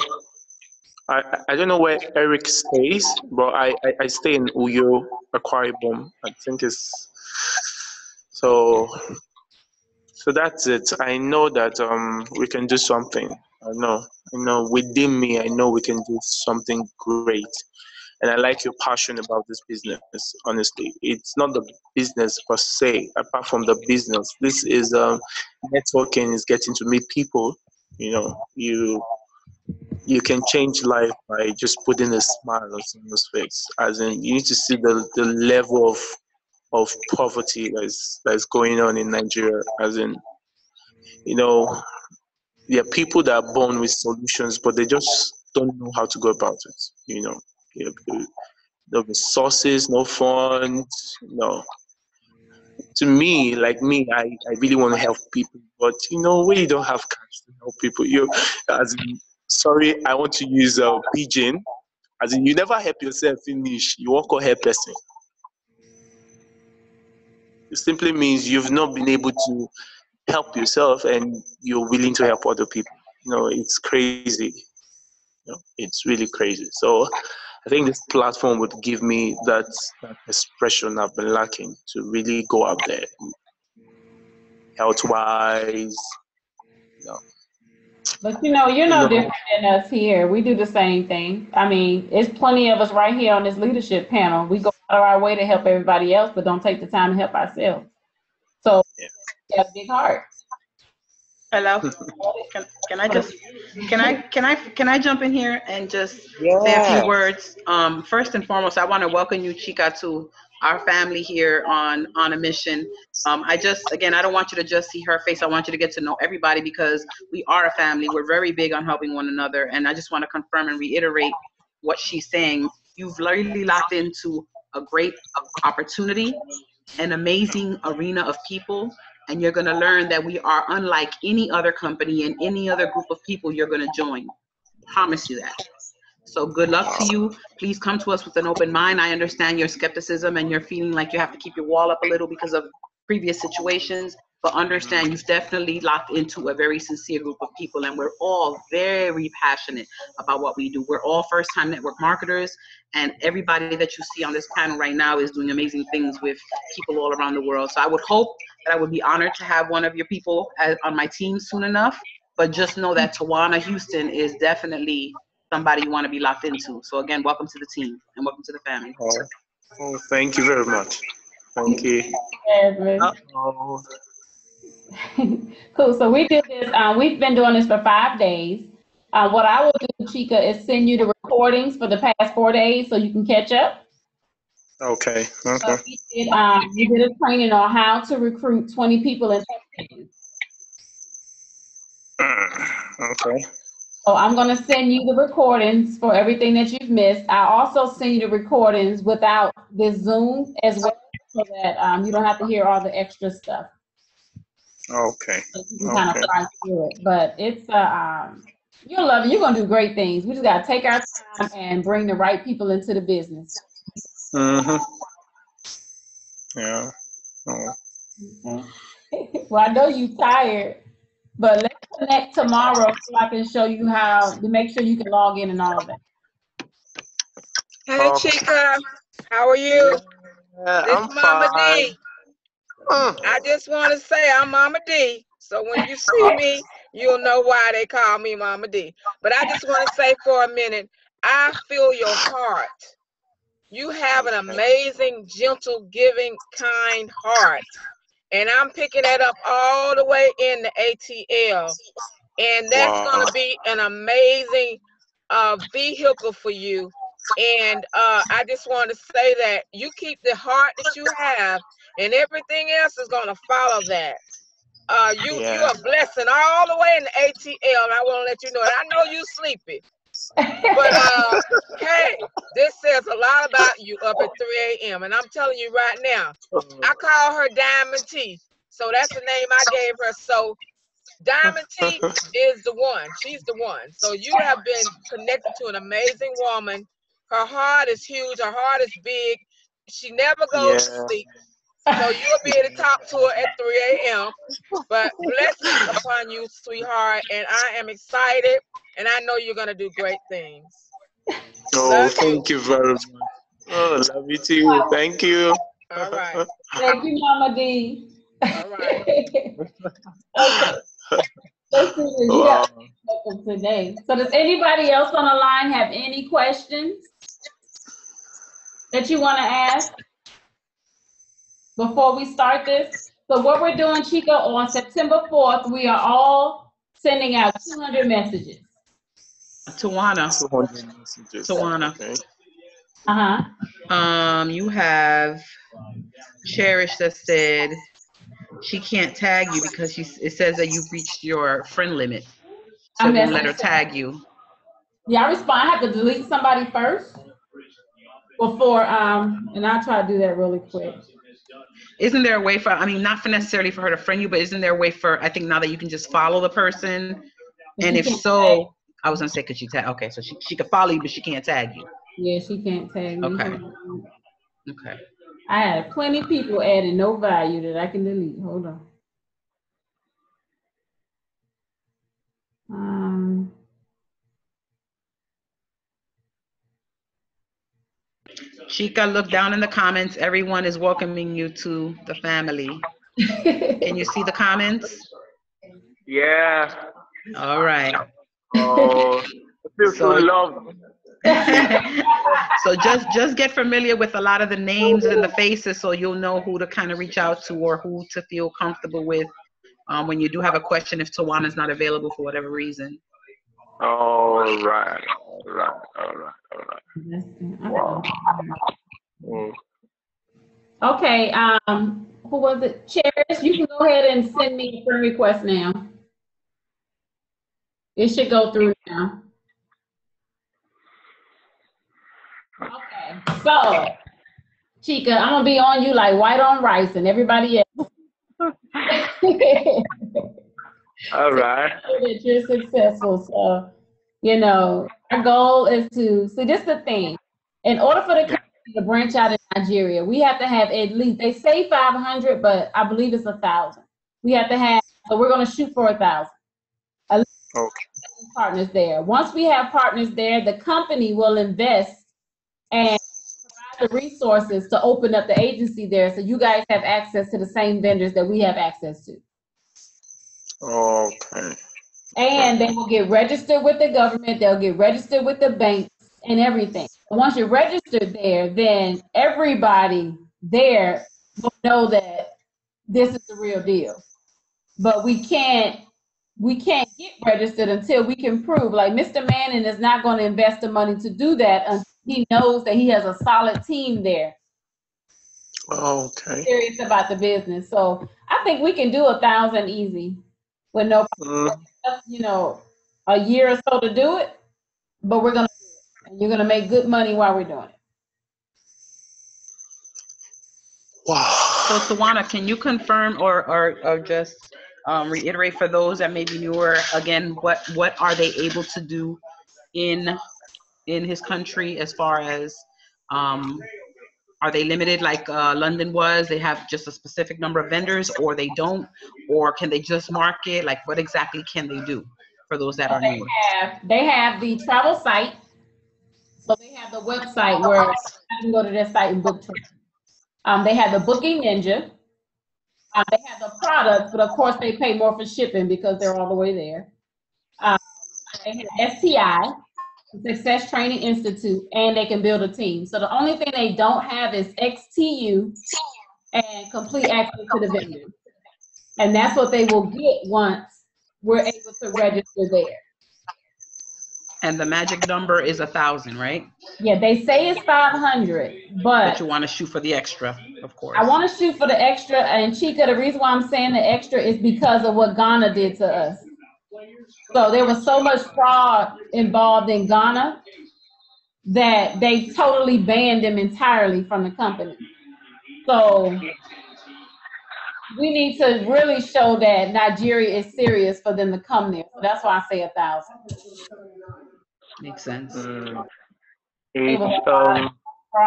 I don't know where Eric stays, but I stay in Uyo, Akwa Ibom. I think it's so that's it. I know that we can do something. I know within me, I know we can do something great. And I like your passion about this business, honestly. It's not the business per se, apart from the business. This is networking, is getting to meet people. You know, you can change life by just putting a smile on someone's face. As in, you need to see the level of poverty that's going on in Nigeria. As in, you know, there are people that are born with solutions, but they just don't know how to go about it. You know, no resources, no funds, no. To me, like me, I really want to help people, but you know, when you don't have cash to help people, as in, sorry, I want to use a pigeon, as in, you never help yourself finish, you won't call help person. It simply means you've not been able to help yourself and you're willing to help other people. You know, it's crazy. You know, it's really crazy. So I think this platform would give me that expression I've been lacking to really go out there, health-wise. You know. But you're no different than us here. We do the same thing. I mean, it's plenty of us right here on this leadership panel. We go out of our way to help everybody else, but don't take the time to help ourselves. So, you have a big heart. Hello. Can I jump in here and just say a few words? First and foremost, I want to welcome you, Chika, to our family here on a mission. I don't want you to just see her face. I want you to get to know everybody, because we are a family. We're very big on helping one another. And I just want to confirm and reiterate what she's saying. You've really locked into a great opportunity, an amazing arena of people. And you're going to learn that we are unlike any other company and any other group of people you're going to join. Promise you that. So good luck to you. Please come to us with an open mind. I understand your skepticism and you're feeling like you have to keep your wall up a little because of previous situations. But understand you've definitely locked into a very sincere group of people, and we're all very passionate about what we do. We're all first-time network marketers, and everybody that you see on this panel right now is doing amazing things with people all around the world. So I would hope that I would be honored to have one of your people on my team soon enough, but just know that Tawana Houston is definitely somebody you want to be locked into. So again, welcome to the team and welcome to the family. Oh, thank you very much. Thank you. Cool. So we did this. We've been doing this for 5 days. What I will do, Chika, is send you the recordings for the past 4 days so you can catch up. Okay. So we did a training on how to recruit 20 people in 10 days. Okay. So I'm going to send you the recordings for everything that you've missed. I'll also send you the recordings without this Zoom as well, so that you don't have to hear all the extra stuff. Okay. So you can kind of Okay. fly through it. But it's you'll love it. You're gonna do great things. We just gotta take our time and bring the right people into the business. Mm-hmm. Yeah. Oh. Okay. Well, I know you're tired, but let's connect tomorrow so I can show you how to make sure you can log in and all of that. Hey, Okay. Chica, how are you? This I'm Mama fine. D. I just want to say I'm Mama D. So when you see me, you'll know why they call me Mama D. But I just want to say for a minute, I feel your heart. You have an amazing, gentle, giving, kind heart. And I'm picking that up all the way in the ATL. And that's Wow. going to be an amazing vehicle for you. And I just want to say that you keep the heart that you have, and everything else is going to follow that. You Yeah. are a blessing all the way in the ATL, and I want to let you know that. I know you sleepy, but hey, this says a lot about you up at 3 a.m. And I'm telling you right now, I call her Diamond T, so that's the name I gave her. So Diamond T is the one. She's the one. So you have been connected to an amazing woman. Her heart is huge. Her heart is big. She never goes to Yeah. sleep. So you'll be able to talk to her at 3 a.m. But blessings upon you, sweetheart. And I am excited. And I know you're going to do great things. Oh, Love thank you very much. Oh, love you too. Thank you. All right. Thank you, Mama D. All right. Okay. Let's see this. You got welcome today. So does anybody else on the line have any questions that you want to ask before we start this? So what we're doing, Chico, on September 4th, we are all sending out 200 messages. Tawana. 200 messages. Tawana. Okay. You have Cherish that said she can't tag you because it says that you've reached your friend limit. So won't let her tag you. Yeah, I respond. I have to delete somebody first before, and I'll try to do that really quick. Isn't there a way for, I mean, not for necessarily for her to friend you, but isn't there a way for, I think now that you can just follow the person? And if so, I was gonna say, could she tag? Okay, so she could follow you, but she can't tag you. Yeah, she can't tag me. Okay. Okay. I had plenty of people adding no value that I can delete. Hold on. Chica, look down in the comments. Everyone is welcoming you to the family. Can you see the comments? Yeah. All right. Oh, I feel so loved. So just get familiar with a lot of the names and the faces so you'll know who to kind of reach out to or who to feel comfortable with when you do have a question if Tawana's not available for whatever reason. All right. Wow. Okay, who was it? Cherish, you can go ahead and send me a friend request now. It should go through now. Okay, so Chica, I'm gonna be on you like white on rice and everybody else. All right. That you're successful. So, you know, our goal is to see. This is the thing. In order for the company to branch out in Nigeria, we have to have at least. They say 500, but I believe it's 1,000. We have to have. So we're going to shoot for 1,000. Okay. Partners there. Once we have partners there, the company will invest and provide the resources to open up the agency there, so you guys have access to the same vendors that we have access to. Okay. And they will get registered with the government. They'll get registered with the banks and everything. Once you're registered there, then everybody there will know that this is the real deal. But we can't get registered until we can prove, like Mr. Manning is not going to invest the money to do that until he knows that he has a solid team there. Okay. Serious about the business. So I think we can do 1,000 easy with no problem. You know, a year or so to do it, but we're going to do it. And you're going to make good money while we're doing it. Wow. So Tawana, can you confirm or just reiterate for those that may be newer, again, what are they able to do in his country as far as, are they limited like London was? They have just a specific number of vendors, or they don't, or can they just market? Like, what exactly can they do for those that are new? They have the travel site. So they have the website where I can go to their site and book trips. They have the Booking Ninja. They have the products, but of course they pay more for shipping because they're all the way there. They have STI, Success Training Institute, and they can build a team. So the only thing they don't have is XTU and complete access to the vendors. And that's what they will get once we're able to register there. And the magic number is 1,000, right? Yeah, they say it's 500, but you want to shoot for the extra, of course. I want to shoot for the extra. And Chica, the reason why I'm saying the extra is because of what Ghana did to us. So there was so much fraud involved in Ghana that they totally banned them entirely from the company. So we need to really show that Nigeria is serious for them to come there. So that's why I say 1,000. Makes sense. Fraud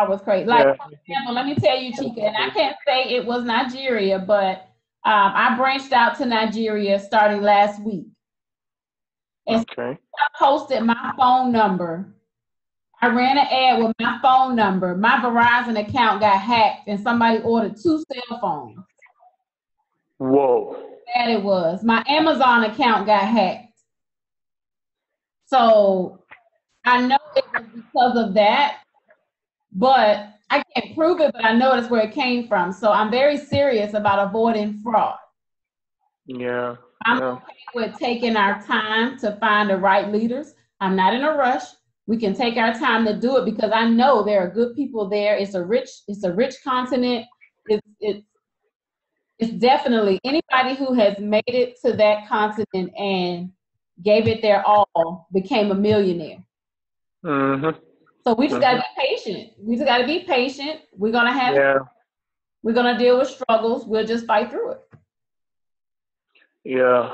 was crazy. Like, for example, let me tell you, Chica, and I can't say it was Nigeria, but I branched out to Nigeria starting last week. And I posted my phone number. I ran an ad with my phone number. My Verizon account got hacked, and somebody ordered 2 cell phones. Whoa. How bad it was. My Amazon account got hacked. So I know it was because of that, but I can't prove it, but I know that's where it came from. So I'm very serious about avoiding fraud. Yeah. I'm okay with taking our time to find the right leaders. I'm not in a rush. We can take our time to do it because I know there are good people there. It's a rich continent. It's definitely anybody who has made it to that continent and gave it their all became a millionaire. Mm-hmm. So we just gotta be patient. We just gotta be patient. We're gonna we're gonna deal with struggles. We'll just fight through it. Yeah.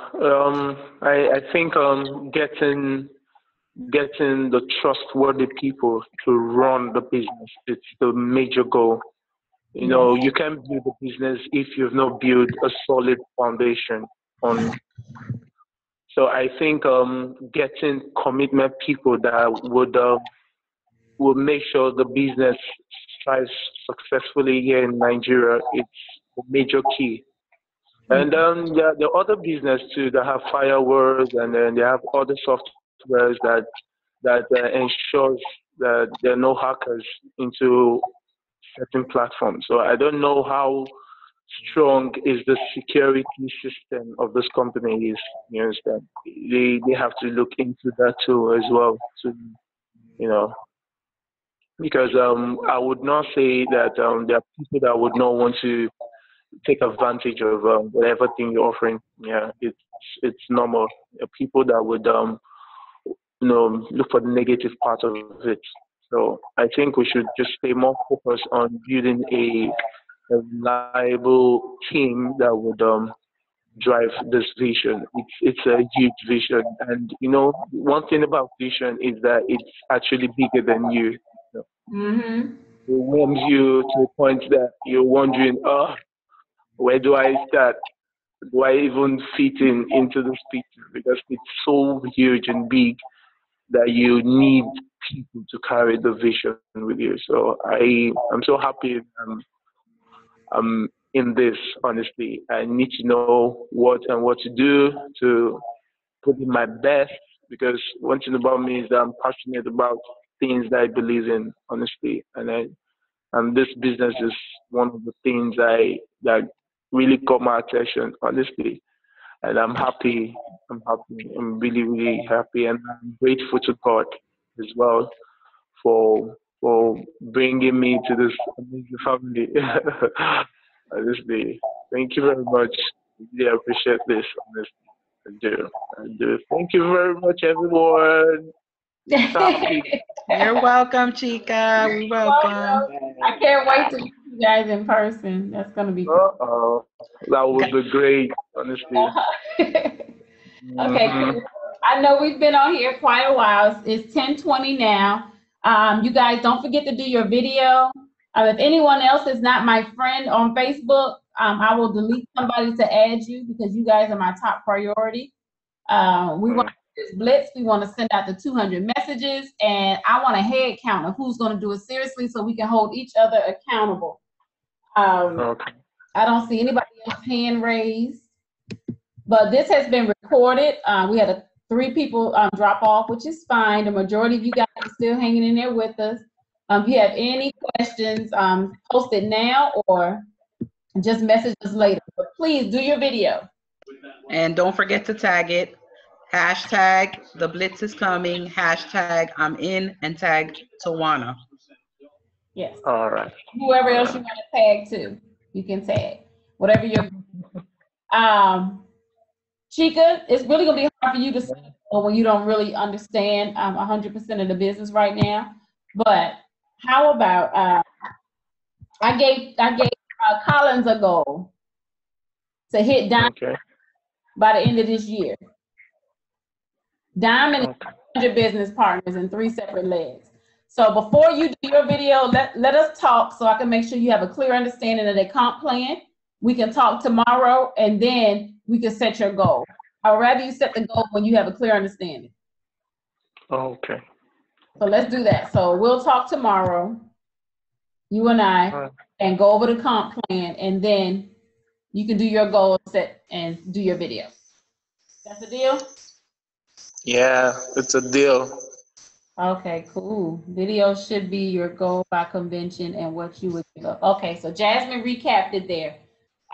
I think getting the trustworthy people to run the business, it's the major goal. You know, you can't build a business if you've not built a solid foundation on. So I think getting commitment people that would make sure the business strives successfully here in Nigeria, it's a major key. And the other business too that have firewalls, and then they have other softwares that ensures that there are no hackers into certain platforms. So I don't know how strong is the security system of this company is. You understand? They have to look into that too as well. To, you know, because I would not say that there are people that would not want to take advantage of whatever thing you're offering. Yeah, it's normal. People that would look for the negative part of it. So I think we should just stay more focused on building a reliable team that would drive this vision. It's a huge vision, and you know, one thing about vision is that it's actually bigger than you. Mm-hmm. It warms you to the point that you're wondering, where do I start? Do I even fit into this picture? Because it's so huge and big that you need people to carry the vision with you. So I'm so happy I'm in this, honestly. I need to know what to do to put in my best, because one thing about me is that I'm passionate about things that I believe in, honestly. And this business is one of the things that really caught my attention, honestly. And I'm happy. I'm really, really happy. And I'm grateful to God as well for bringing me to this amazing family. Honestly, thank you very much. Really appreciate this, honestly. I do. Thank you very much, everyone. You're welcome, Chica. You're welcome. I can't wait to you guys in person. That's gonna be cool. Uh-oh. That would be great, honestly. Okay, cool. I know we've been on here quite a while. It's 10:20 now. You guys don't forget to do your video. If anyone else is not my friend on Facebook, I will delete somebody to add you because you guys are my top priority. We want this blitz. We want to send out the 200 messages, and I want a head count of who's going to do it seriously so we can hold each other accountable. Okay. I don't see anybody else hand raised, but this has been recorded. We had 3 people drop off, which is fine. The majority of you guys are still hanging in there with us. If you have any questions, post it now or just message us later. But please do your video. And don't forget to tag it. Hashtag the blitz is coming. Hashtag I'm in and tag Tawana. Yes. All right. Whoever else you want to tag to, you can tag. Whatever your Chica, it's really gonna be hard for you to say when you don't really understand 100% of the business right now. But how about I gave Collins a goal to hit Diamond by the end of this year. Diamond is 100 business partners in 3 separate legs. So before you do your video, let us talk so I can make sure you have a clear understanding of the comp plan. We can talk tomorrow and then we can set your goal. I'd rather you set the goal when you have a clear understanding. Okay. So let's do that. So we'll talk tomorrow, you and I, and go over the comp plan, and then you can do your goal set and do your video. That's a deal? Yeah, it's a deal. Okay, cool. Video should be your goal by convention and what you would give up. Okay, so Jasmine recapped it there.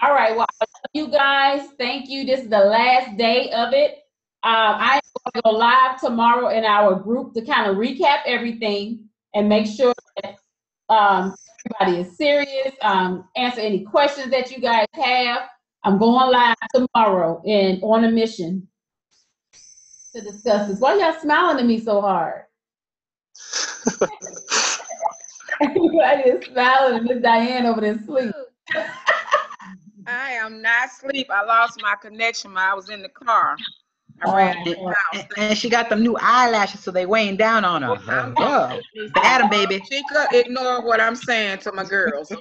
All right, well, you guys, thank you. This is the last day of it. I am going to go live tomorrow in our group to kind of recap everything and make sure that everybody is serious, answer any questions that you guys have. I'm going live tomorrow and on a mission to discuss this. Why y'all smiling at me so hard? Everybody is smiling and Miss Diane over there asleep. I am not asleep. I lost my connection while I was in the car. I ran out of house. And she got them new eyelashes, so they weighing down on her. Whoa. Bad 'em, baby. Chica, ignore what I'm saying to my girls.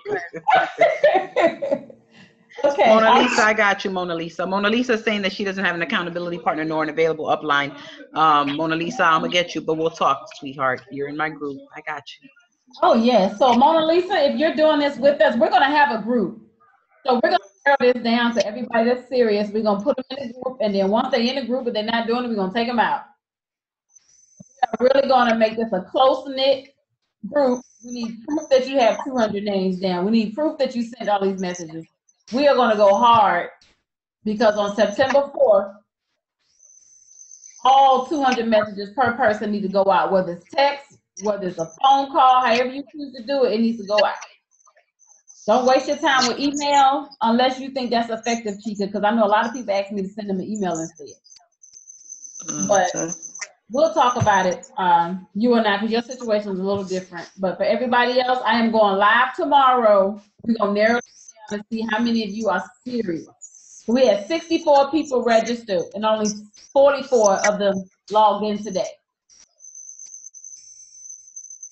Okay. Mona Lisa, I got you, Mona Lisa. Mona Lisa is saying that she doesn't have an accountability partner nor an available upline. Mona Lisa, I'm gonna get you, but we'll talk, sweetheart. You're in my group. I got you. Oh yeah. So Mona Lisa, if you're doing this with us, we're gonna have a group. So we're gonna narrow this down to everybody that's serious. We're gonna put them in the group, and then once they're in the group, if they're not doing it, we're gonna take them out. We're really gonna make this a close-knit group. We need proof that you have 200 names down. We need proof that you sent all these messages. We are going to go hard because on September 4th, all 200 messages per person need to go out, whether it's text, whether it's a phone call, however you choose to do it, it needs to go out. Don't waste your time with email unless you think that's effective, Chica, because I know a lot of people ask me to send them an email instead. But we'll talk about it, you and I, because your situation is a little different. But for everybody else, I am going live tomorrow. We're going to narrow it down and see how many of you are serious. We had 64 people registered, and only 44 of them logged in today.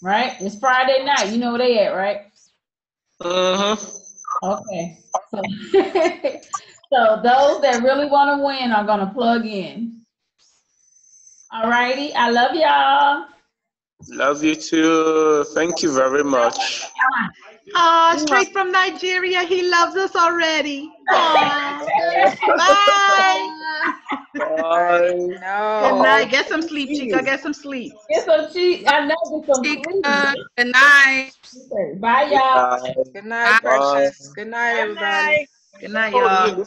Right? It's Friday night. You know where they at, right? Okay. So, so those that really want to win are going to plug in. All righty. I love y'all. Love you too. Thank you very much. Straight from Nigeria. He loves us already. Bye. Bye. No. Good night. Get some sleep, Chica. Get some sleep. Get some sleep. I know get some sleep. Good night. Bye, y'all. Good night, precious. Good night, everybody. Good night, y'all.